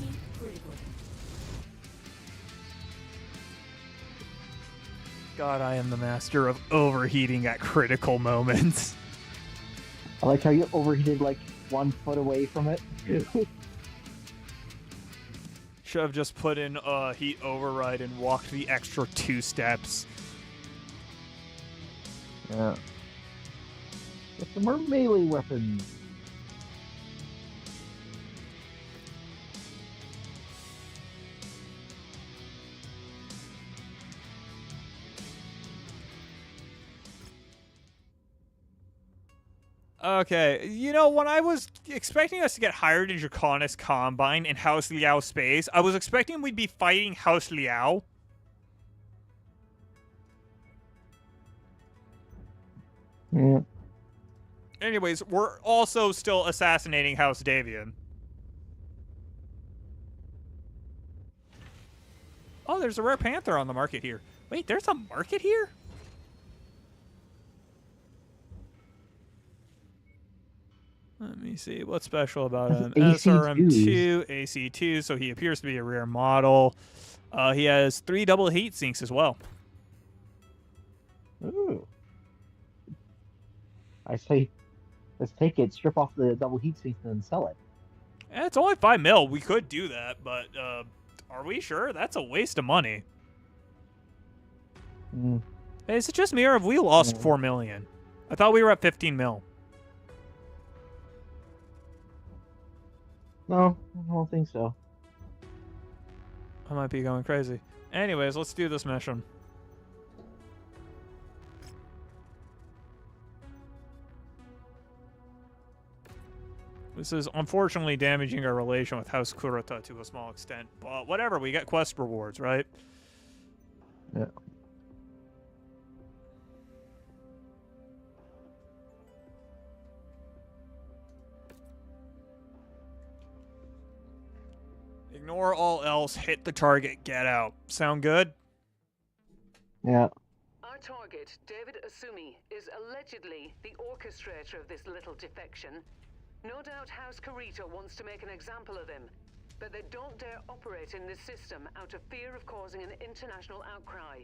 Deep critical. God, I am the master of overheating at critical moments. I like how you overheated like 1 foot away from it. Should have just put in heat override and walked the extra 2 steps. Yeah. Get some more melee weapons. Okay, you know, when I was expecting us to get hired in Draconis Combine in House Liao space, I was expecting we'd be fighting House Liao. Yeah. Anyways, we're also still assassinating House Davian. Oh, there's a rare panther on the market here. Wait, there's a market here? Let me see. What's special about him? SRM2, AC2, so he appears to be a rare model. He has 3 double heat sinks as well. Ooh. I say, let's take it, strip off the double heat sinks, and then sell it. It's only 5 mil. We could do that, but are we sure? That's a waste of money. Mm. Hey, is it just me or have we lost 4 million? I thought we were at 15 mil. No, I don't think so. I might be going crazy. Anyways, let's do this mission. This is unfortunately damaging our relation with House Kurata to a small extent. But whatever, we get quest rewards, right? Yeah. Ignore all else, hit the target, get out. Sound good? Yeah. Our target, David Asumi, is allegedly the orchestrator of this little defection. No doubt House Kurita wants to make an example of him, but they don't dare operate in this system out of fear of causing an international outcry.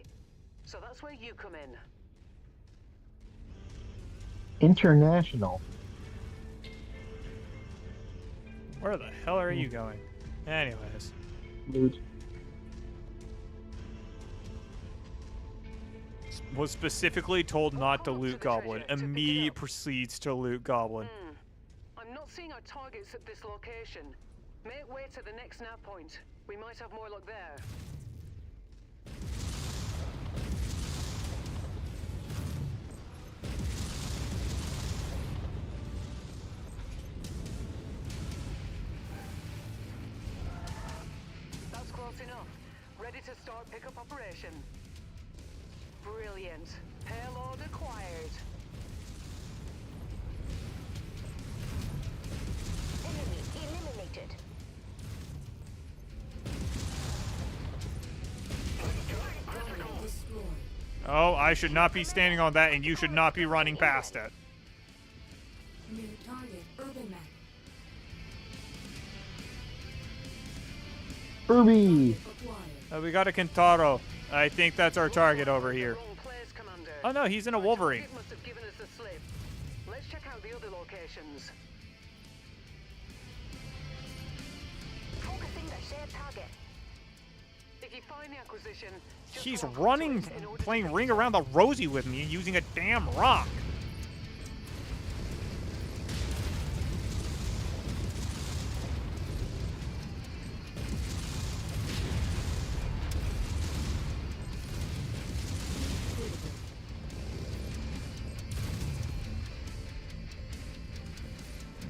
So that's where you come in. International. Where the hell are you going? Anyways. Loot. Was specifically told not to loot Goblin. Immediately proceeds to loot Goblin. I'm not seeing our targets at this location. Make way to the next nav point. We might have more luck there. That's close enough. Ready to start pickup operation. Brilliant. Payload acquired. Enemy eliminated. Destroyed. Oh, I should not be standing on that, and you should not be running past it. New target, Urban Mech. Furby! Acquired. We got a Kentaro. I think that's our target over here. Wrong place, Commander. Oh no, he's in a Wolverine. Target must have given us the slip. Let's check out the other locations. Focusing the shared target. If you find the acquisition, just He's walk up to running, it in order to playing take Ring it. Around the Rosie with me using a damn rock.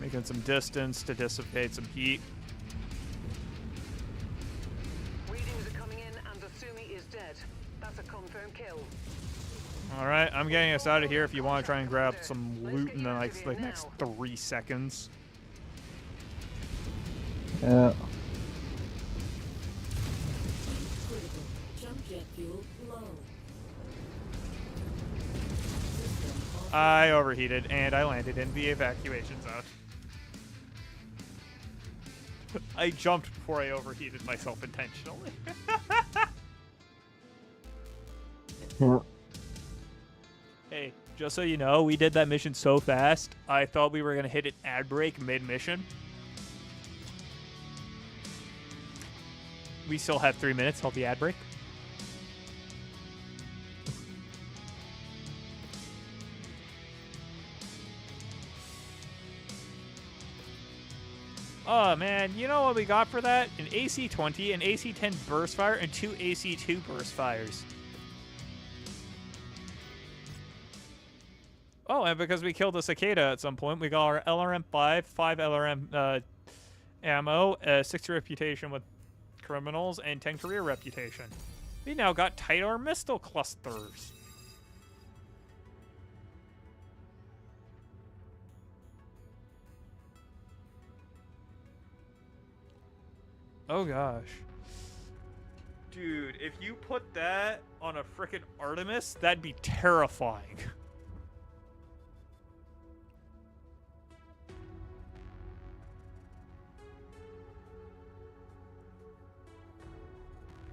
Making some distance to dissipate some heat. Readings are coming in and Asumi is dead. That's a confirmed kill. Alright, I'm getting us out of here if you want to try and grab some loot in the next 3 seconds. Yeah. Critical. Jump jet fuel low. I overheated and I landed in the evacuation zone. I jumped before I overheated myself intentionally. Yeah. Just so you know, we did that mission so fast, I thought we were going to hit an ad break mid-mission. We still have 3 minutes till the ad break. Oh man, you know what we got for that? An AC-20, an AC-10 burst fire, and 2 AC-2 burst fires. Oh, and because we killed a cicada at some point, we got our LRM-5, 5 LRM ammo, 60 reputation with criminals, and 10 career reputation. We now got tighter missile clusters. Oh gosh. Dude, if you put that on a frickin' Artemis, that'd be terrifying.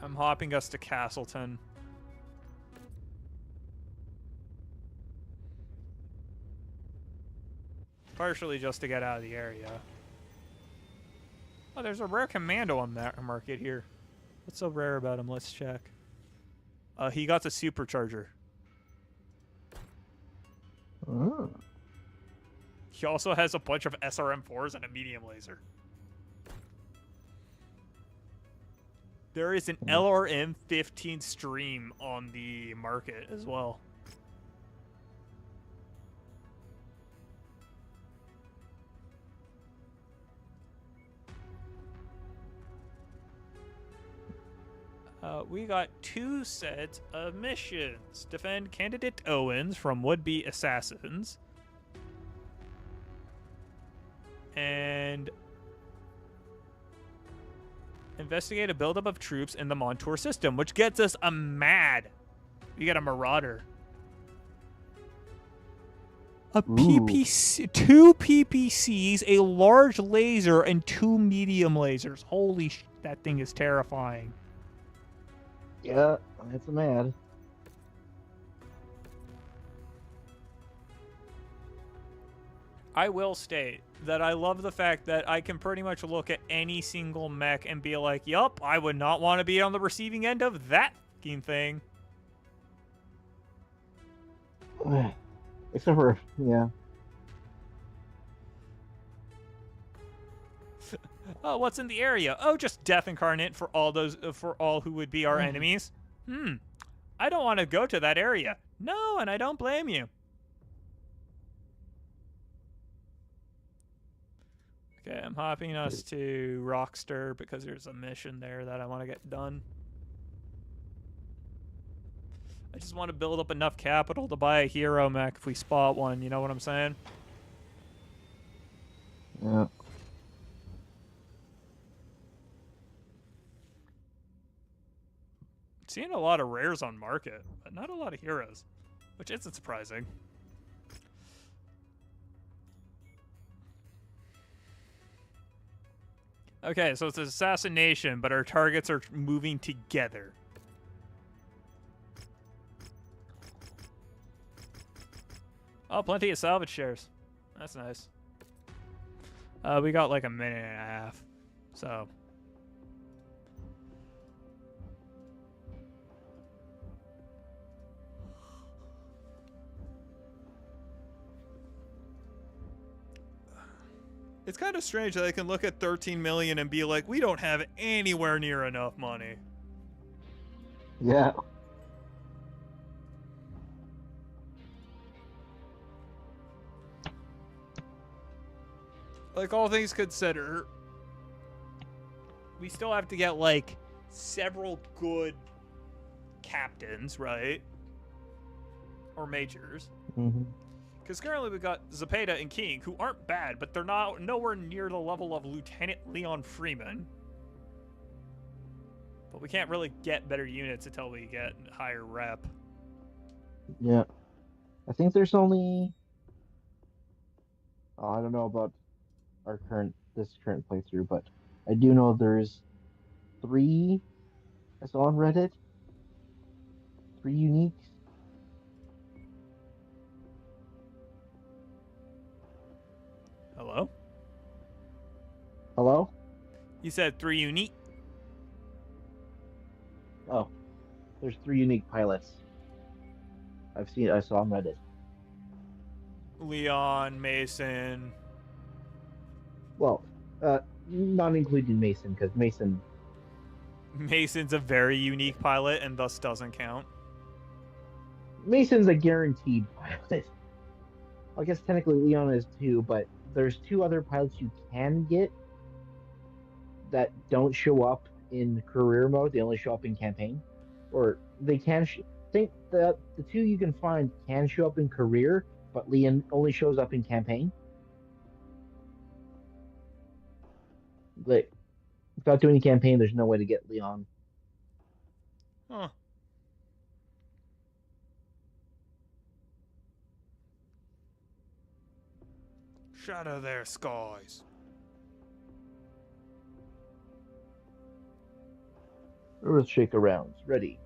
I'm hopping us to Castleton. Partially just to get out of the area. Oh, there's a rare commando on that market here. What's so rare about him? Let's check. He got the supercharger. Oh. He also has a bunch of SRM-4s and a medium laser. There is an LRM-15 stream on the market as well. We got 2 sets of missions. Defend candidate Owens from would-be assassins. And investigate a buildup of troops in the Montour system, which gets us a MAD. We get a Marauder. A PPC, 2 PPCs, a large laser, and 2 medium lasers. Holy sh! That thing is terrifying. Yeah, that's a mad. I will state that I love the fact that I can pretty much look at any single mech and be like, yup, I would not want to be on the receiving end of that fucking thing. Except for, yeah. Oh, what's in the area? Oh, just death incarnate for all who would be our enemies. I don't want to go to that area. No, and I don't blame you. Okay, I'm hopping us to Rockster because there's a mission there that I want to get done. I just want to build up enough capital to buy a hero mech if we spot one, you know what I'm saying? Yeah. Seeing a lot of rares on market, but not a lot of heroes, which isn't surprising. Okay, so it's an assassination, but our targets are moving together. Oh, plenty of salvage shares. That's nice. We got like a minute and a half, so. It's kind of strange that I can look at 13 million and be like, we don't have anywhere near enough money. Yeah. Like, all things considered, we still have to get, like, several good captains, right? Or majors. Mm-hmm. Because currently we've got Zepeda and King, who aren't bad, but they're not nowhere near the level of Lieutenant Leon Freeman. But we can't really get better units until we get higher rep. Yeah. I think there's only... Oh, I don't know about this current playthrough, but I do know there's 3 I saw on Reddit. 3 uniques. Hello? You said 3 unique. Oh, there's 3 unique pilots. I saw on Reddit. Leon, Mason. Well, not including Mason, because Mason's a very unique pilot and thus doesn't count. Mason's a guaranteed pilot. I guess technically Leon is too, but there's 2 other pilots you can get that don't show up in career mode. They only show up in campaign, or they can. Think that the 2 you can find can show up in career, but Leon only shows up in campaign. Like without doing campaign, there's no way to get Leon. Huh. Shadow their skies. Earthshaker rounds ready.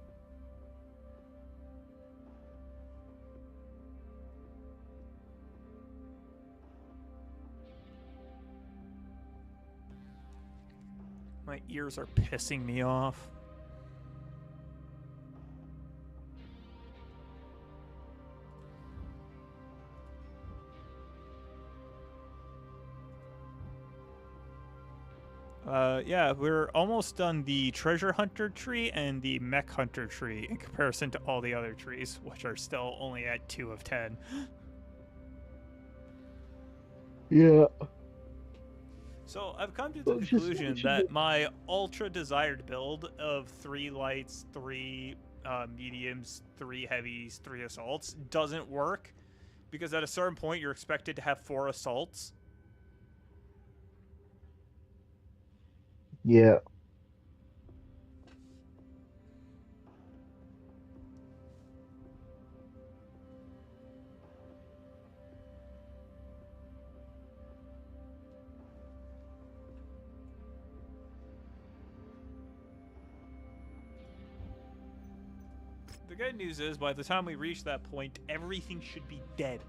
My ears are pissing me off. Yeah, we're almost done the treasure hunter tree and the mech hunter tree in comparison to all the other trees, which are still only at 2 of 10. Yeah. So I've come to the conclusion that my ultra desired build of 3 lights, 3 mediums, 3 heavies, 3 assaults doesn't work because at a certain point you're expected to have 4 assaults. Yeah. The good news is, by the time we reach that point, everything should be dead.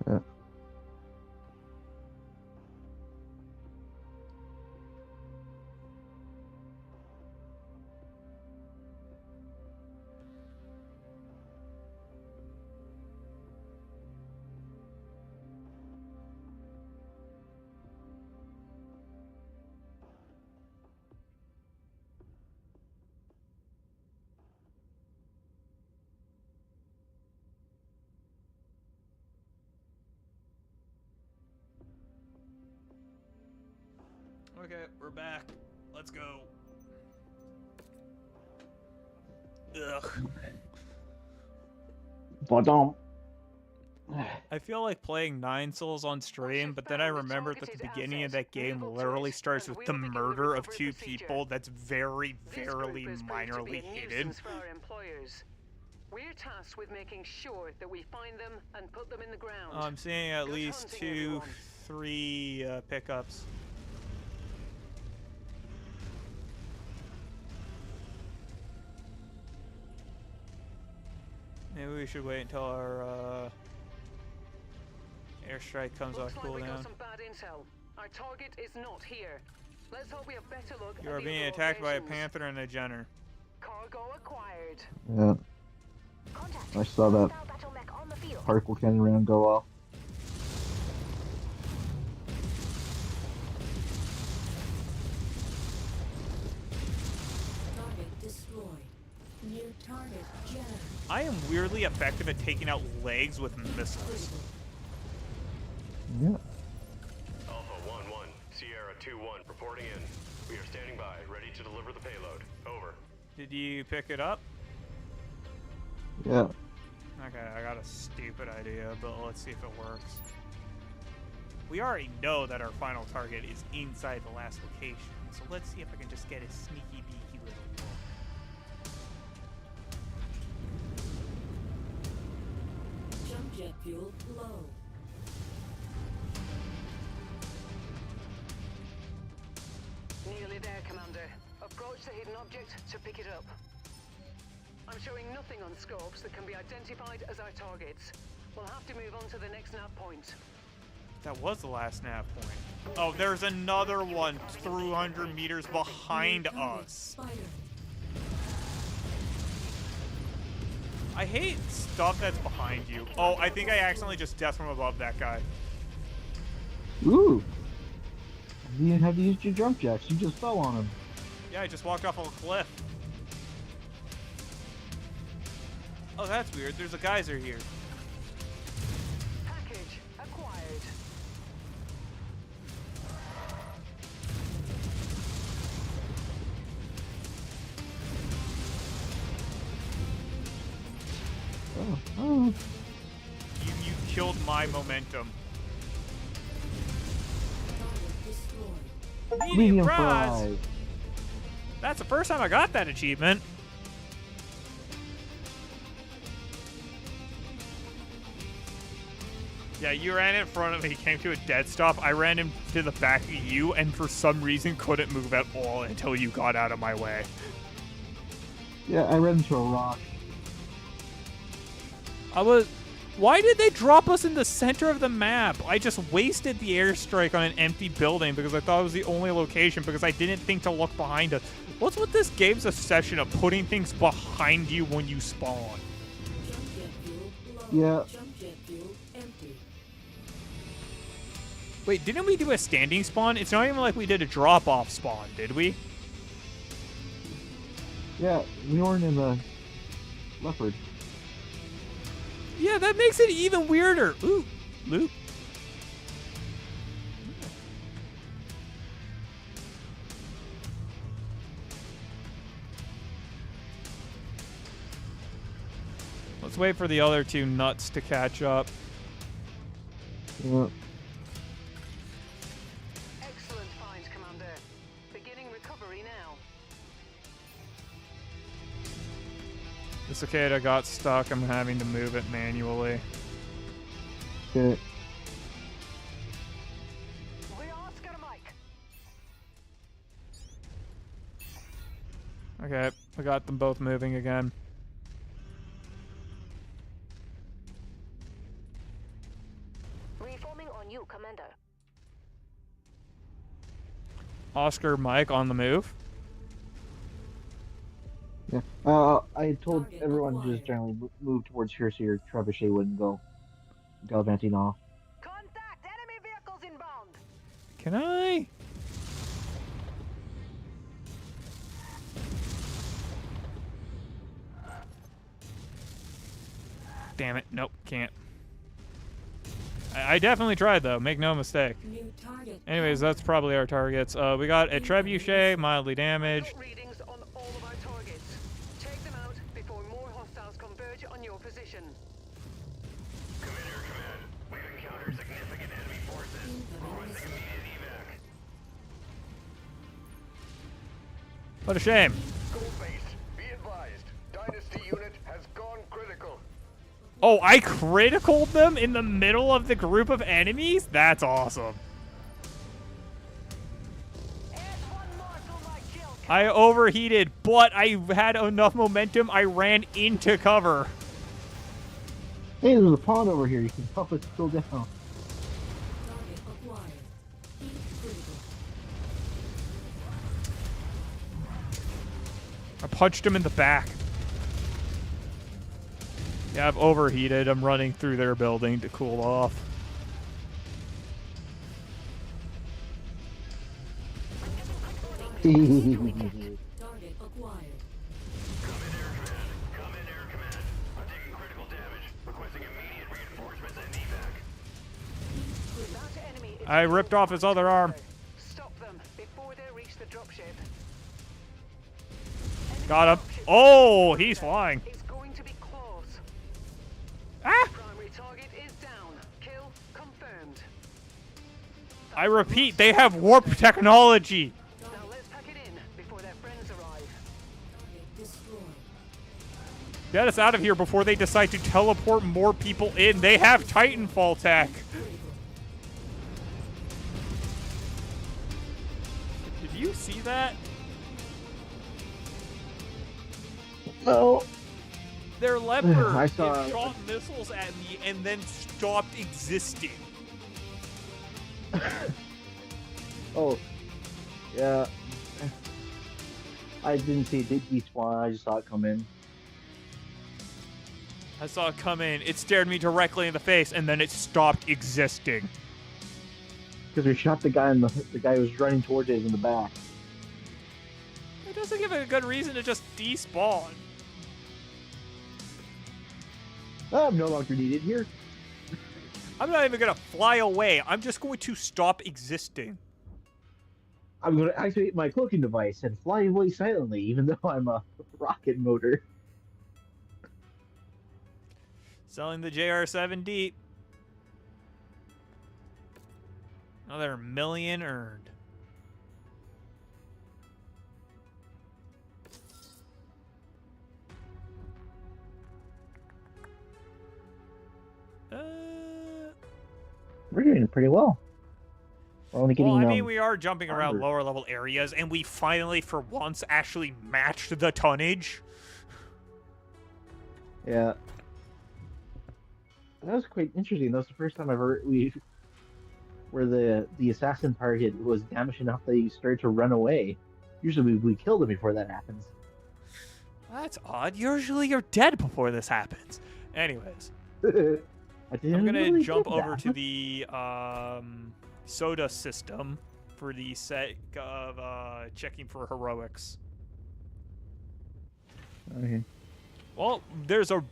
Yeah. Okay, we're back. Let's go. Ugh. Ba-dum. I feel like playing 9 Souls on stream, but then I remembered that the beginning of that game literally starts with the murder of 2 people that's very, very minorly hidden. We're tasked with making sure that we find them and put them in the ground. I'm seeing at least 2, 3 pickups. Maybe we should wait until our airstrike comes off cooldown. We got some bad intel. Our target is not here. Let's hope we have better luck. You are being attacked by a panther and a Jenner. Cargo acquired. Yeah. Contact. I saw that Hostile battle mech on the field. particle cannon round go off. Target destroyed. New target Jenner. I am weirdly effective at taking out legs with missiles. Yeah. Alpha 1-1, Sierra 2-1 reporting in. We are standing by, ready to deliver the payload. Over. Did you pick it up? Yeah. Okay, I got a stupid idea, but let's see if it works. We already know that our final target is inside the last location, so let's see if I can just get a sneaky beaky little look. Jump jet fuel low. Nearly there, Commander. Approach Approach the hidden object to pick it up. I'm showing nothing on scopes that can be identified as our targets. We'll have to move on to the next nav point. That was the last nav point. Oh, there's another one 300 meters behind us. Spider. I hate stuff that's behind you. Oh, I think I accidentally just death from above that guy. Ooh. You didn't have to use your jump jacks. You just fell on him. Yeah, I just walked off a cliff. Oh, that's weird. There's a geyser here. Package acquired. Oh. You killed my momentum. Target destroyed. Medium fries. That's the first time I got that achievement. Yeah, you ran in front of me, came to a dead stop. I ran into the back of you, and for some reason couldn't move at all until you got out of my way. Yeah, I ran into a rock. Why did they drop us in the center of the map? I just wasted the airstrike on an empty building because I thought it was the only location because I didn't think to look behind us. What's with this game's obsession of putting things behind you when you spawn? Jump jet fuel low. Yeah. Jump jet fuel empty. Wait, didn't we do a standing spawn? It's not even like we did a drop-off spawn, did we? Yeah, we weren't in the leopard. Yeah, that makes it even weirder. Ooh, loot. Let's wait for the other two nuts to catch up. Yeah. Excellent find, Commander. Beginning recovery now. The cicada got stuck. I'm having to move it manually. Okay. We are Oscar Mike. Okay, I got them both moving again. Reforming on you, Commander. Oscar Mike on the move. Yeah. I told Target everyone to acquired. just generally move towards here so your trebuchet wouldn't go gallivanting off. Contact! Enemy vehicles inbound! Can I? Damn it. Nope, can't. I definitely tried, though. Make no mistake. New target. Anyways, that's probably our targets. We got a trebuchet, mildly damaged. Got readings on all of our targets. Take them out before more hostiles converge on your position. Commander Command, we've encountered significant enemy forces. Requesting immediate evac. What a shame. Gold base, be advised. Dynasty unit has gone critical. Oh, I criticaled them in the middle of the group of enemies? That's awesome. Add one more to my kill count. I overheated, but I had enough momentum. I ran into cover. Hey, there's a pond over here. You can help us go down. Target acquired. Heat critical. I punched him in the back. Yeah, I've overheated. I'm running through their building to cool off. Target acquired. Come in air command. I'm taking critical damage. Requesting immediate reinforcements and evac. That enemy is I ripped off his other arm. Stop them before they reach the dropship. Got him. Oh, he's flying. It's going to be close. Ah! Primary target is down. Kill confirmed. I repeat, they have warp technology. Now let's pack it in before their friends arrive. Target destroyed. Get us out of here before they decide to teleport more people in. They have Titanfall tech. Did you see that? No. They're leopards. I It saw- shot missiles at me and then stopped existing. Oh, yeah. I didn't see it despawn. I just saw it come in. I saw it come in. It stared me directly in the face, and then it stopped existing. Because we shot the guy in the guy who was running towards it in the back. It doesn't give it a good reason to just despawn. I'm no longer needed here. I'm not even going to fly away. I'm just going to stop existing. I'm going to activate my cloaking device and fly away silently, even though I'm a rocket motor. Selling the JR7 deep. Another million earned. We're doing pretty well. We're only getting. Well, I mean, we are jumping around armor. lower level areas, and we finally, for once, actually matched the tonnage. Yeah. That was quite interesting. That was the first time where the assassin target was damaged enough that he started to run away. Usually we kill them before that happens. That's odd. Usually you're dead before this happens. Anyways, I'm going to jump over to the soda system for the sake of checking for heroics. Okay. Well, there's an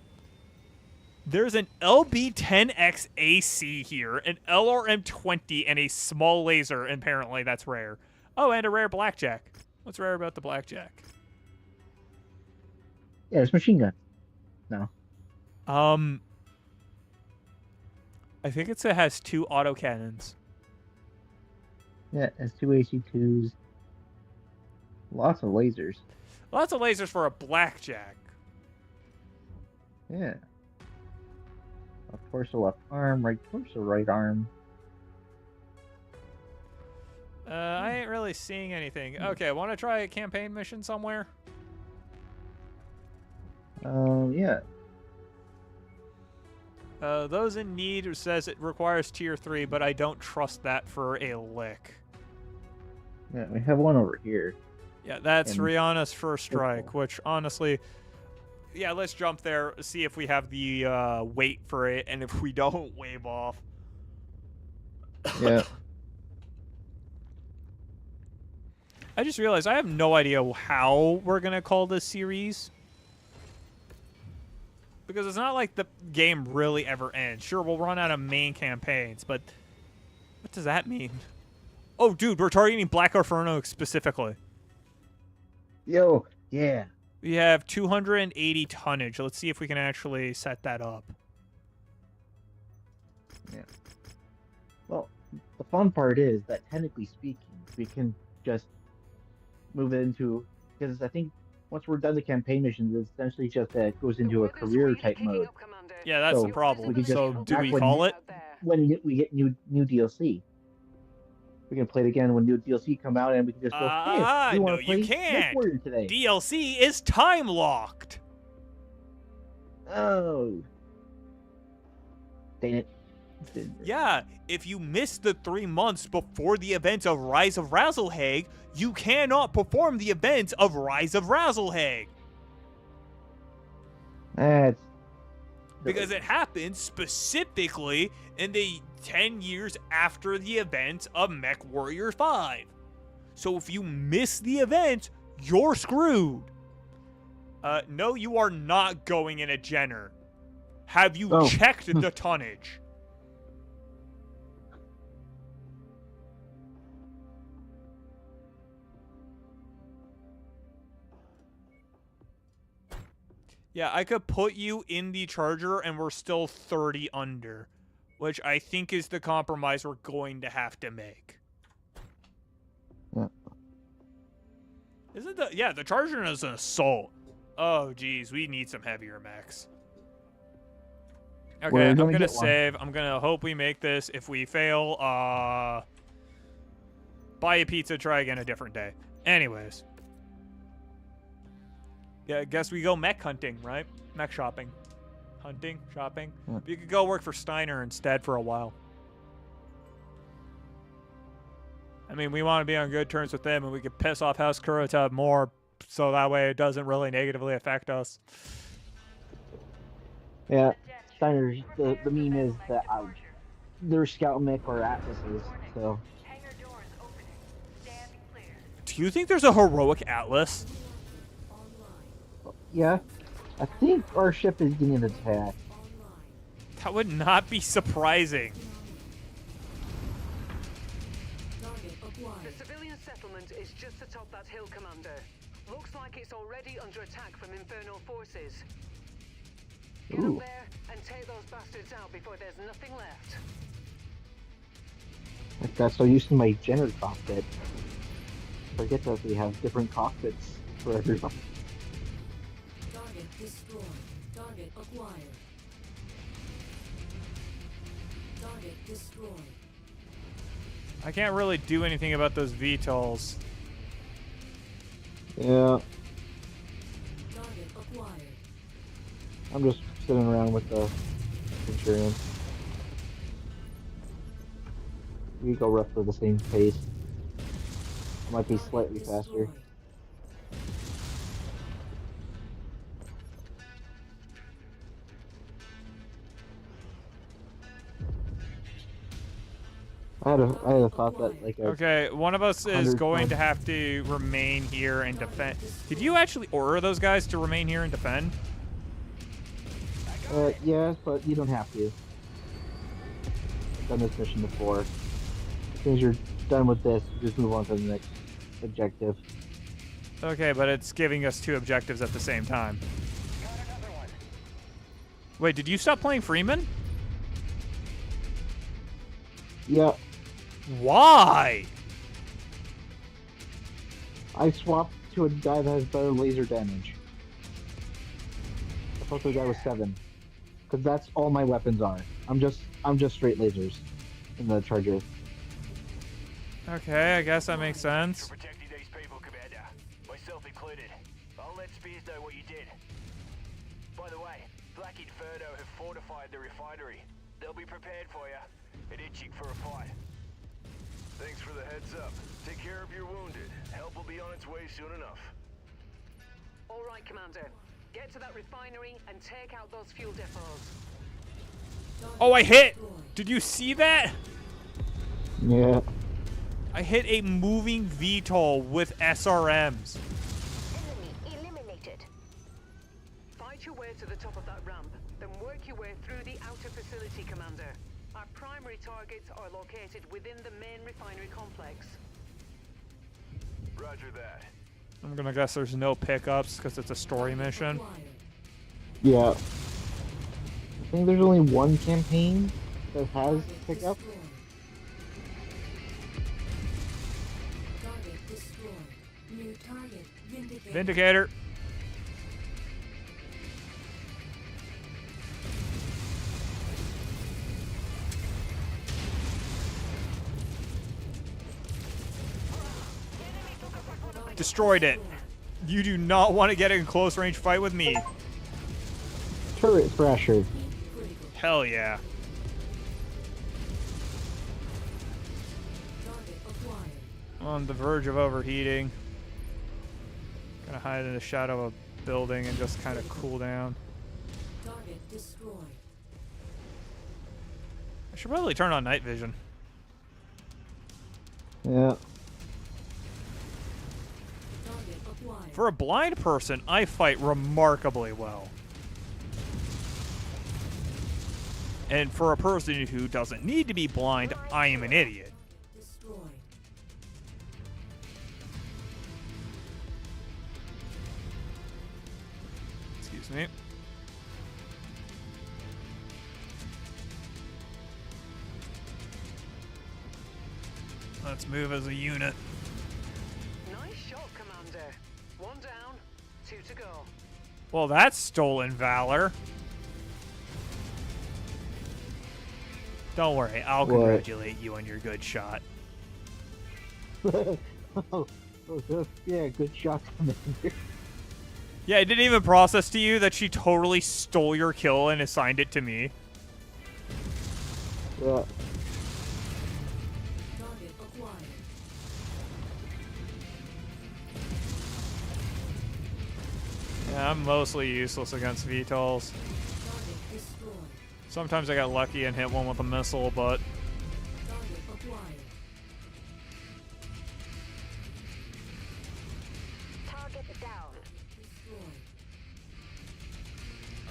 LB-10X AC here, an LRM-20, and a small laser. Apparently, that's rare. Oh, and a rare blackjack. What's rare about the blackjack? Yeah, it's machine gun. No. I think it has 2 autocannons. Yeah, it's 2 AC2s. Lots of lasers. Lots of lasers for a blackjack. Yeah. Left torso, left arm, right torso, right arm. I ain't really seeing anything. Okay, want to try a campaign mission somewhere? Yeah. Those in need says it requires tier 3, but I don't trust that for a lick. Yeah, we have one over here. Yeah, that's And- Rihanna's first strike, which honestly, yeah, let's jump there, see if we have the weight for it, and if we don't, wave off. Yeah. I just realized I have no idea how we're going to call this series. Because it's not like the game really ever ends. Sure, we'll run out of main campaigns, but what does that mean? Oh, dude, we're targeting Black Inferno specifically. Yo, yeah. We have 280 tonnage. Let's see if we can actually set that up. Yeah. Well, the fun part is that technically speaking, we can just move it into, because I think once we're done the campaign missions, it's essentially just that it goes into a career type mode. Yeah, that's So, the problem. we can just- So, do we when- call it? When we get new DLC, we can play it again when new DLC come out, and we can just go, hey, we no, want to play you Mech can't. Warrior today. DLC is time locked. Oh. Dang it. Yeah, if you miss the 3 months before the events of Rise of Razzlehag, you cannot perform the events of Rise of Razzlehag. That's Because it happens specifically in the 10 years after the events of Mech Warrior 5. So if you miss the event, you're screwed. No, you are not going in a Jenner. Have you checked the tonnage? Yeah, I could put you in the Charger and we're still 30 under, which I think is the compromise we're going to have to make. Yeah. Isn't the... Yeah, the Charger is an assault. Oh, geez, we need some heavier mechs. Okay, I'm gonna save. I'm gonna hope we make this. If we fail, buy a pizza, try again a different day. Anyways. Yeah, I guess we go mech hunting, right? Mech shopping. Hunting, shopping. Yeah. You could go work for Steiner instead for a while. I mean, we want to be on good terms with them, and we could piss off House Kurota more, so that way it doesn't really negatively affect us. Yeah, Steiner's the meme is that they're Scout Mech or Atlases, so Hangar doors opening. Stand clear. Do you think there's a heroic Atlas? yeah. I think our ship is getting attacked. That would not be surprising. The civilian settlement is just atop that hill, Commander. Looks like it's already under attack from Infernal forces. Get Ooh. up there and take those bastards out before there's nothing left. Like that's so used to my Jenner cockpit. Forget that we have different cockpits for everyone. Target destroyed. Target acquired. Target destroyed. I can't really do anything about those VTOLs. Yeah, Target acquired. I'm just sitting around with the Centurion. We go roughly the same pace. Might be slightly faster. I had a thought that like a Okay, one of us is 100 going ton- to have to remain here and defend. Did you actually order those guys to remain here and defend? yeah, but you don't have to. I've done this mission before. As soon as you're done with this, just move on to the next objective. Okay, but it's giving us two objectives at the same time. Wait, did you stop playing Freeman? Yeah, Why? I swapped to a guy that has better laser damage. I thought the guy was 7. Because that's all my weapons are. I'm just straight lasers in the Charger. Okay, I guess that makes sense. You're protecting these people, Commander. Myself included. I'll let Spears know what you did. By the way, Black Inferno have fortified the refinery. They'll be prepared for you and itching for a fight. Thanks for the heads up. Take care of your wounded. Help will be on its way soon enough. All right, Commander. Get to that refinery and take out those fuel depots. Oh, I hit! Did you see that? Yeah. I hit a moving VTOL with SRMs. Enemy eliminated. Fight your way to the top of that ramp, then work your way through the outer facility, Commander. Our primary targets are located within the main refinery complex. Roger that. I'm gonna guess there's no pickups because it's a story mission. Acquired. Yeah. I think there's only one campaign that has pickup. Destroyed. Target destroyed. New target vindicated. Vindicator. Destroyed it. You do not want to get in close range fight with me. Turret Thrasher. Critical. Hell yeah. Target acquired. On the verge of overheating. Gonna hide in the shadow of a building and just kind of cool down. Target destroyed. I should probably turn on night vision. Yeah. Target acquired. For a blind person, I fight remarkably well. And for a person who doesn't need to be blind, I am an idiot. Destroyed. Excuse me. Let's move as a unit. Nice shot, Commander. 1 down, 2 to go. Well, that's stolen valor. Don't worry, I'll What? congratulate you on your good shot. Yeah, good shot, Commander. Yeah, it didn't even process to you that she totally stole your kill and assigned it to me. Yeah. Target acquired. Yeah, I'm mostly useless against VTOLs. Target destroyed. Sometimes I got lucky and hit one with a missile, but Target acquired. Target down. Destroyed.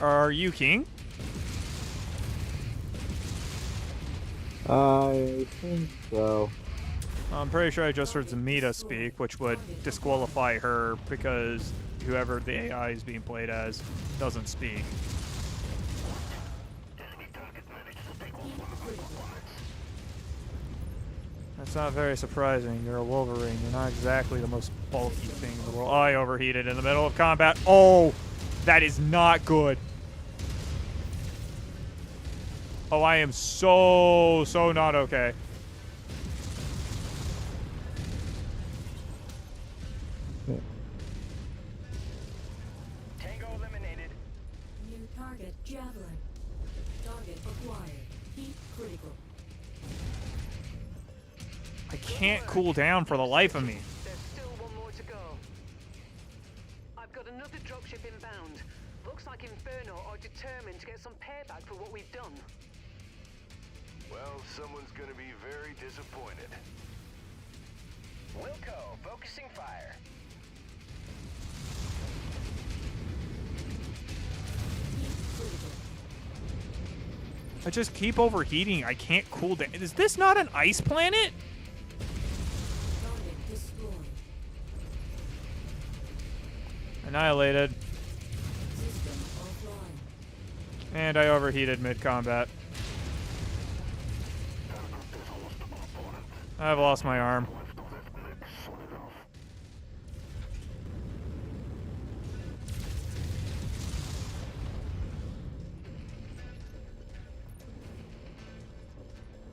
are you king? I think so. I'm pretty sure I just heard Zamita speak, which would disqualify her because whoever the AI is being played as doesn't speak. That's not very surprising. You're a Wolverine. You're not exactly the most bulky thing in the world. Oh, I overheated in the middle of combat. Oh, that is not good. Oh, I am so not okay. Tango eliminated. New target javelin. Target acquired. Heat critical. I can't cool down for the life of me. There's still one more to go. I've got another dropship inbound. Looks like Inferno are determined to get some payback for what we've done. Well, someone's gonna be very disappointed. Wilco, focusing fire. Heat critical. I just keep overheating. I can't cool down. Is this not an ice planet? Target destroyed. Annihilated. System offline. And I overheated mid-combat. I've lost my arm.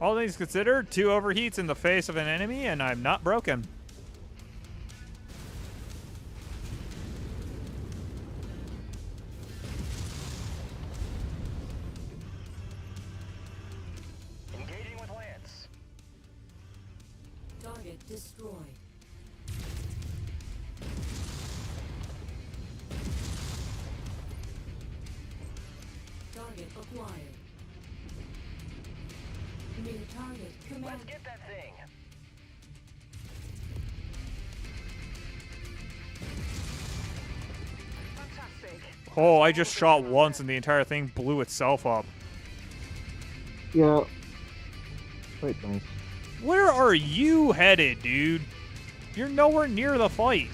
All things considered, 2 overheats in the face of an enemy, and I'm not broken. Engaging with Lance. Target destroyed. Target acquired. New target command. Let's get that thing. Fantastic. Oh, I just shot once and the entire thing blew itself up. Yeah. Quite nice. Where are you headed, dude? You're nowhere near the fight.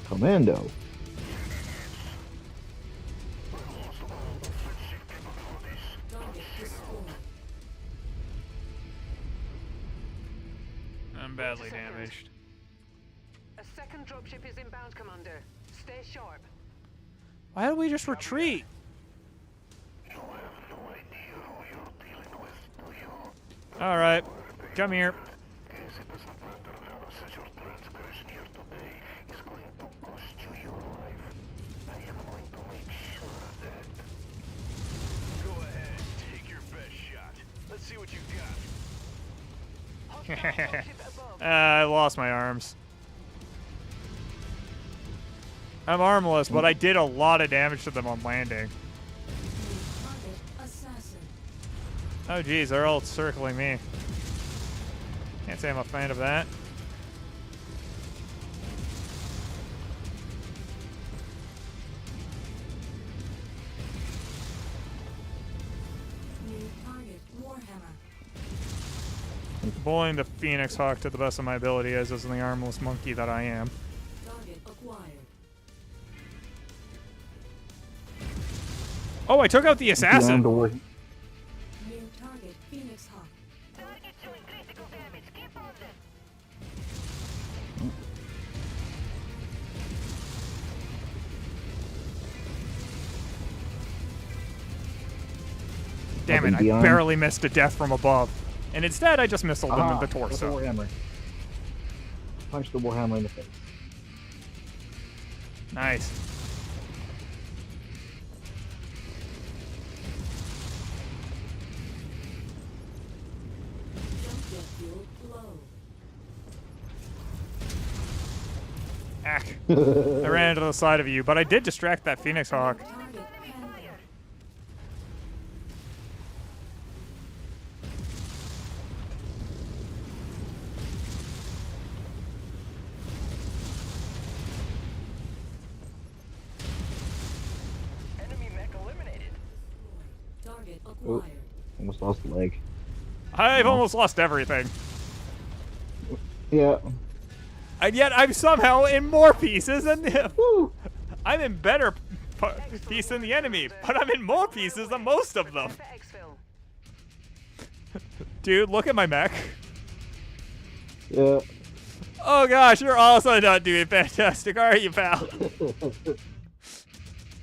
Commando. Target destroyed. I'm badly damaged. A second dropship is inbound, Commander. Stay sharp. Why don't we just retreat? Alright, come here. Go ahead, take your best shot. Let's see what you got. Hostile dropship above. I lost my arms. I'm armless, but I did a lot of damage to them on landing. New target assassin. Oh geez, they're all circling me. Can't say I'm a fan of that. New target Warhammer. Bullying the Phoenix Hawk to the best of my ability as is the armless monkey that I am. Target acquired. Oh, I took out the assassin. Door. New target Phoenix Hawk. Target showing critical damage. Keep on them. Damn it, I Beyond. barely missed a death from above. And instead, I just missiled him in the With the torso. warhammer. Punch the warhammer in the face. Nice. Jump jet fuel low. Ack. I ran into the side of you, but I did distract that Phoenix Hawk. Target handled. Enemy mech eliminated. Target Oh, acquired. almost lost the leg. I've almost lost everything. Yeah. And yet I'm somehow in more pieces than him. Woo. I'm in better piece than the enemy, but I'm in more pieces than most of them. Prepare for exfil. Dude, look at my mech. Yeah. Oh gosh, you're also not doing fantastic, are you, pal?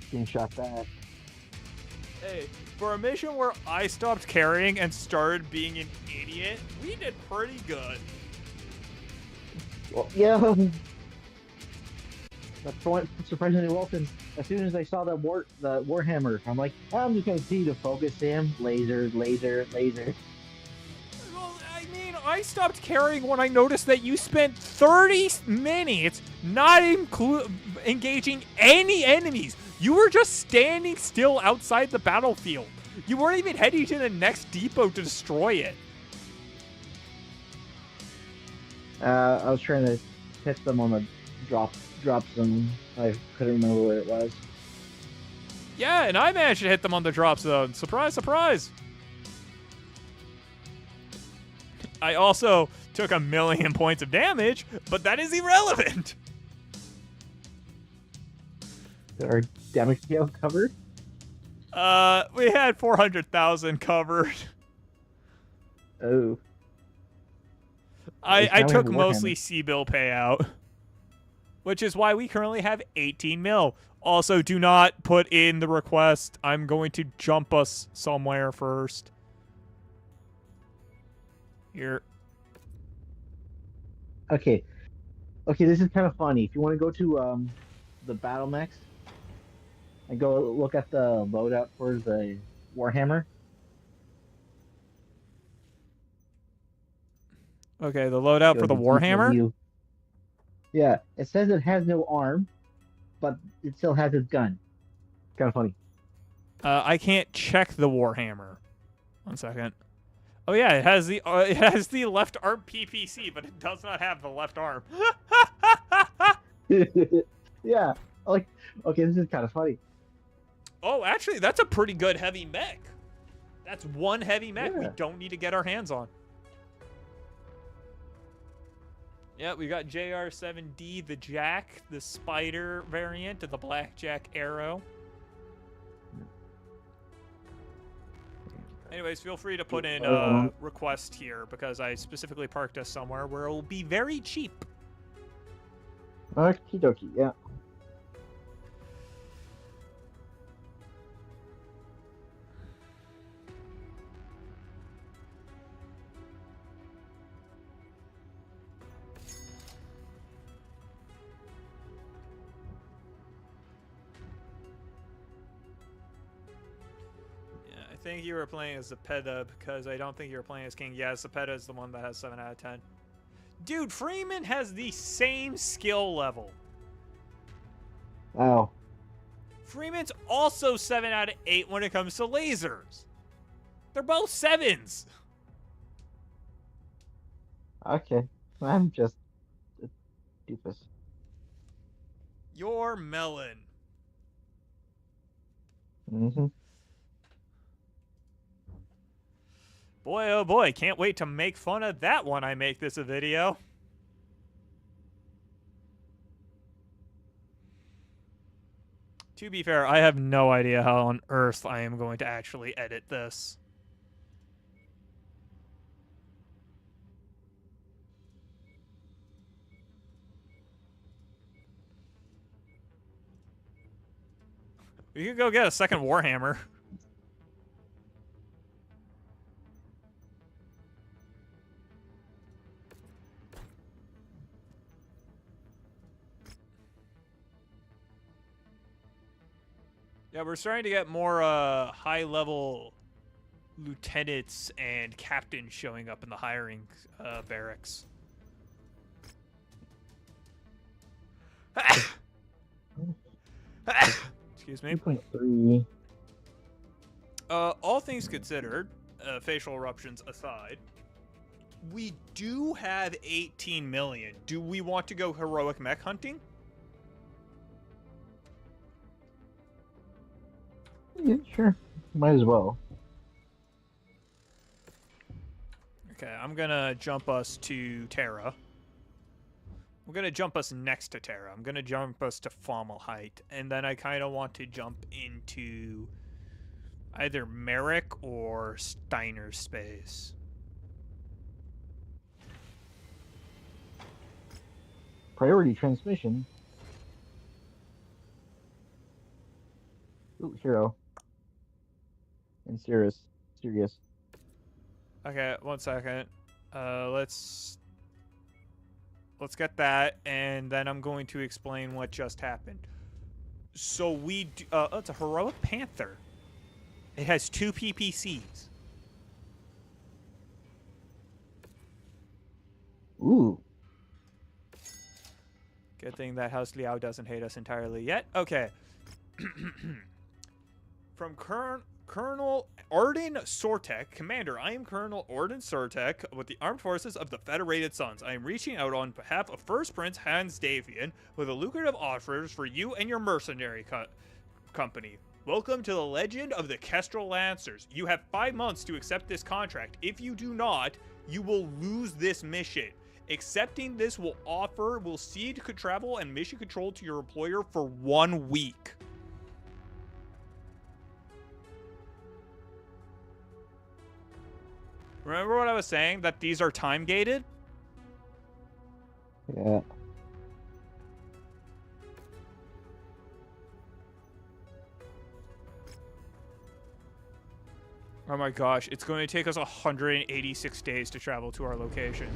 Getting shot back. Hey, for a mission where I stopped carrying and started being an idiot, we did pretty good. Well, yeah. That's went surprisingly well, since as soon as I saw the warhammer, I'm like, I'm just gonna see the focus him. Laser, laser, laser. Well, I mean, I stopped carrying when I noticed that you spent 30 minutes not engaging any enemies. You were just standing still outside the battlefield. You weren't even heading to the next depot to destroy it. I was trying to hit them on the drops, and I couldn't remember where it was. Yeah, and I managed to hit them on the drop zone. Surprise, surprise. I also took 1,000,000 points of damage, but that is irrelevant. Our damage scale covered. We had 400,000 covered. Oh. I Now we have took a mostly Warhammer. C-bill payout, which is why we currently have 18 mil. Also, do not put in the request. I'm going to jump us somewhere first. Here. Okay. Okay, this is kind of funny. If you want to go to the battle mechs and go look at the loadout for the warhammer. Okay, the loadout for the Go to detail Warhammer. view. Yeah, it says it has no arm, but it still has its gun. Kind of funny. I can't check the Warhammer. 1 second. Oh yeah, it has the left arm PPC, but it does not have the left arm. Yeah, like, okay, this is kind of funny. Oh, actually, that's a pretty good heavy mech. That's one heavy mech we Yeah. don't need to get our hands on. Yeah, we got JR7D, the Jack, the Spider variant, and the Blackjack Arrow. Anyways, feel free to put in a request here, because I specifically parked us somewhere where it will be very cheap. Okie dokie, yeah. I think you were playing as Zepeda, because I don't think you were playing as King. Yeah, Zepeda is the one that has 7 out of 10. Dude, Freeman has the same skill level. Wow. Freeman's also 7 out of 8 when it comes to lasers. They're both 7s. Okay, I'm just a doofus. You're melon. Mm-hmm. Boy, oh boy, can't wait to make fun of that when I make this a video. To be fair, I have no idea how on earth I am going to actually edit this. We could go get a second Warhammer. Yeah, we're starting to get more high-level lieutenants and captains showing up in the hiring barracks. Excuse me. 2.3. All things considered, facial eruptions aside, we do have 18 million. Do we want to go heroic mech hunting? Yeah, sure. Might as well. Okay, I'm gonna jump us to Terra. I'm gonna jump us next to Terra. I'm gonna jump us to Fomalhaut, and then I kind of want to jump into either Merrick or Steiner space. Priority transmission. Ooh, hero. And Sirius. Okay, 1 second. Let's get that, and then I'm going to explain what just happened. So we do, it's a heroic panther. It has 2 PPCs. Ooh. Good thing that House Liao doesn't hate us entirely yet. Okay. From Colonel Arden Sortek, Commander, I am Colonel Arden Sortek with the Armed Forces of the Federated Suns. I am reaching out on behalf of First Prince Hans Davian with a lucrative offers for you and your mercenary company. Welcome to the legend of the Kestrel Lancers. You have 5 months to accept this contract. If you do not, you will lose this mission. Accepting this will cede travel and mission control to your employer for 1 week. Remember what I was saying? That these are time gated? Yeah. Oh my gosh, it's going to take us 186 days to travel to our location.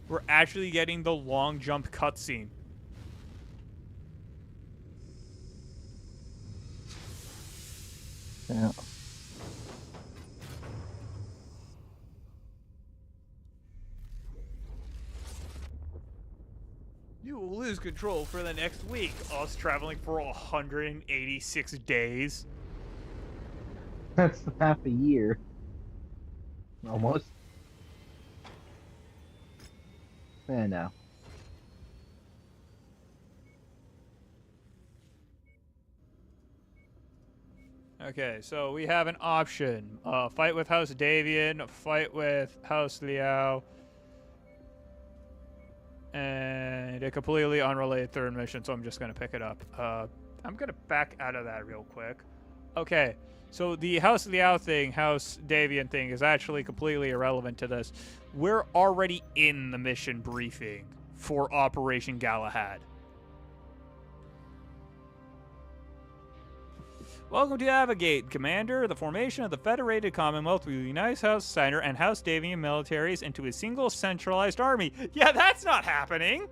We're actually getting the long jump cutscene. Yeah. You will lose control for the next week. Us traveling for 186 days. That's half a year. Almost. Yeah, no. Okay, so we have an option. Fight with House Davian, fight with House Liao, and a completely unrelated third mission, so I'm just going to pick it up. I'm going to back out of that real quick. Okay, so the House Liao thing, House Davian thing is actually completely irrelevant to this. We're already in the mission briefing for Operation Galahad. Welcome to Avigate, Commander. The formation of the Federated Commonwealth will unite House Steiner and House Davian militaries into a single centralized army. Yeah, that's not happening!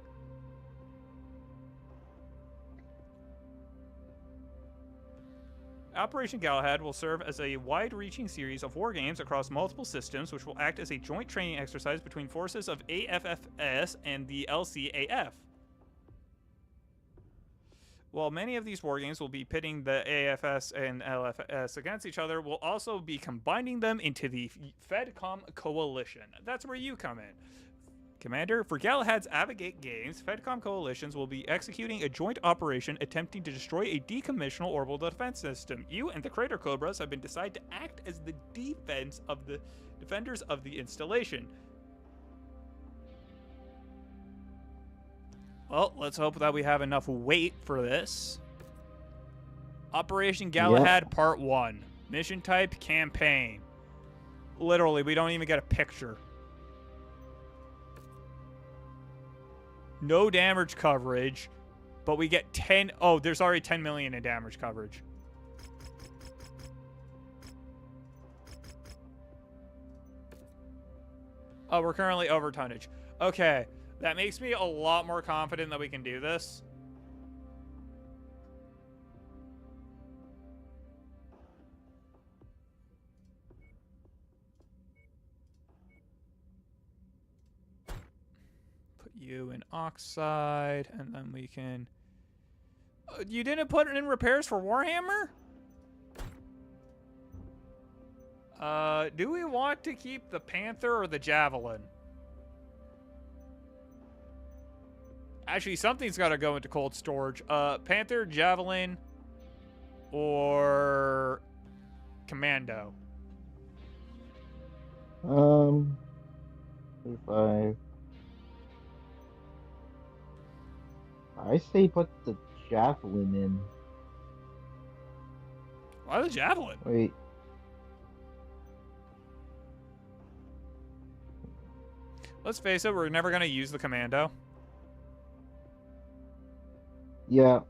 Operation Galahad will serve as a wide-reaching series of war games across multiple systems, which will act as a joint training exercise between forces of AFFS and the LCAF. While many of these war games will be pitting the AFS and LFS against each other, we'll also be combining them into the FedCom Coalition. That's where you come in. Commander, for Galahad's Avigate Games, FedCom coalitions will be executing a joint operation attempting to destroy a decommissional orbital defense system. You and the Crater Cobras have been decided to act as the defenders of the installation. Well, let's hope that we have enough weight for this. Operation Galahad Part 1. Mission type, campaign. Literally, we don't even get a picture. No damage coverage, but we get 10... Oh, there's already 10 million in damage coverage. Oh, we're currently over tonnage. Okay, that makes me a lot more confident that we can do this. Put you in oxide, and then we can... you didn't put it in repairs for Warhammer? Do we want to keep the Panther or the Javelin? Actually, something's got to go into cold storage. Panther, Javelin, or Commando? If I say put the javelin in. Why the Javelin? Wait. Let's face it, we're never going to use the Commando. Yeah.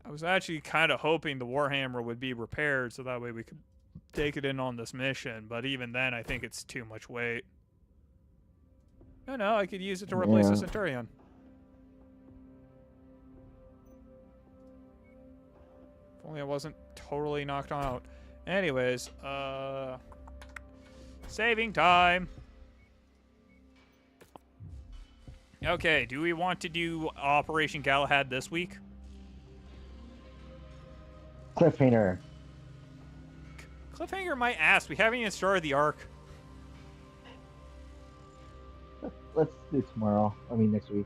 I was actually kind of hoping the Warhammer would be repaired so that way we could take it in on this mission, but even then I think it's too much weight. No, I could use it to replace the Centurion. If only I wasn't totally knocked out. Anyways, saving time. Okay, do we want to do Operation Galahad this week? Cliffhanger. Cliffhanger my ass. We haven't even started the arc. Let's do tomorrow. I mean, next week.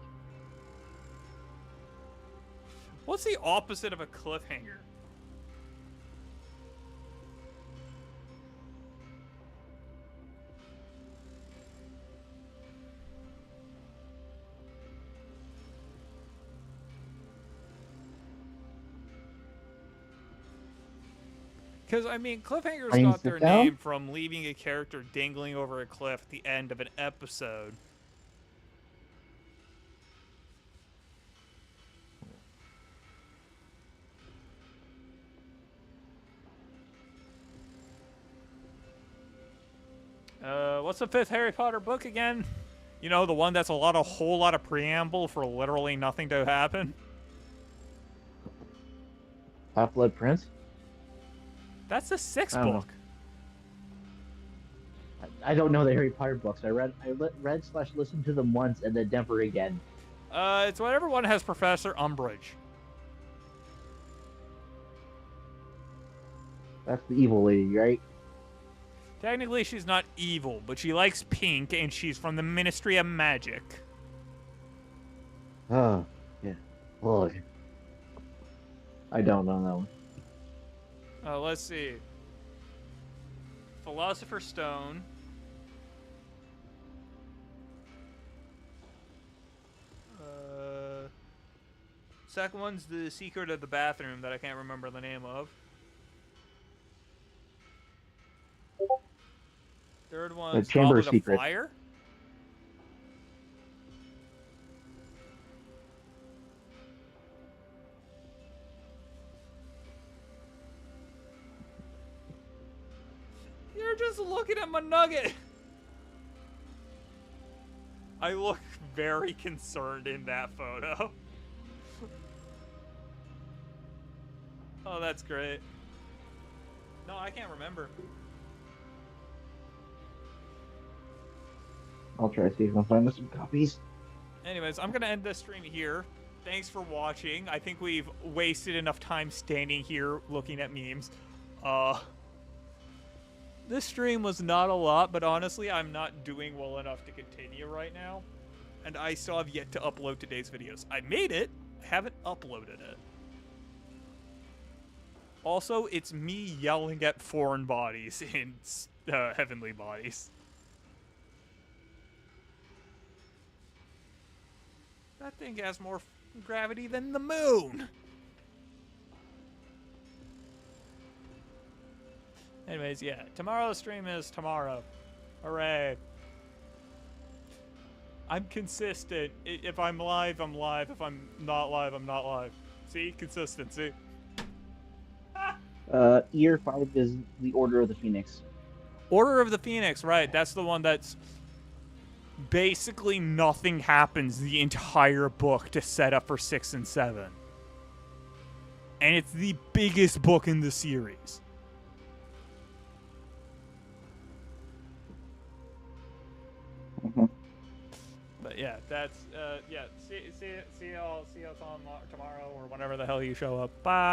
What's the opposite of a cliffhanger? Because, I mean, cliffhangers got their name from leaving a character dangling over a cliff at the end of an episode. What's the fifth Harry Potter book again? You know, the one that's a whole lot of preamble for literally nothing to happen? Half-Blood Prince? That's the sixth book. I don't know the Harry Potter books. I read/listened to them once and then never again. It's whatever one has Professor Umbridge. That's the evil lady, right? Technically, she's not evil, but she likes pink, and she's from the Ministry of Magic. Oh, yeah. Look. I don't know that one. Let's see. Philosopher's Stone. Second one's The Secret of the Bathroom that I can't remember the name of. Third one's Chamber of Goblet of Secrets. Fire. You're just looking at my nugget. I look very concerned in that photo. Oh, that's great. No, I can't remember. I'll try to see if I can find some copies. Anyways, I'm going to end this stream here. Thanks for watching. I think we've wasted enough time standing here looking at memes. This stream was not a lot, but honestly, I'm not doing well enough to continue right now. And I still have yet to upload today's videos. I made it, I haven't uploaded it. Also, it's me yelling at foreign bodies in heavenly bodies. That thing has more gravity than the moon. Anyways, yeah, tomorrow's stream is tomorrow. Hooray. I'm consistent. If I'm live, I'm live. If I'm not live, I'm not live. See? Consistency. Year 5 is the Order of the Phoenix. Order of the Phoenix, right. That's the one that's basically nothing happens the entire book to set up for 6 and 7. And it's the biggest book in the series. Mhm. But yeah, that's yeah. See y'all tomorrow or whenever the hell you show up. Bye.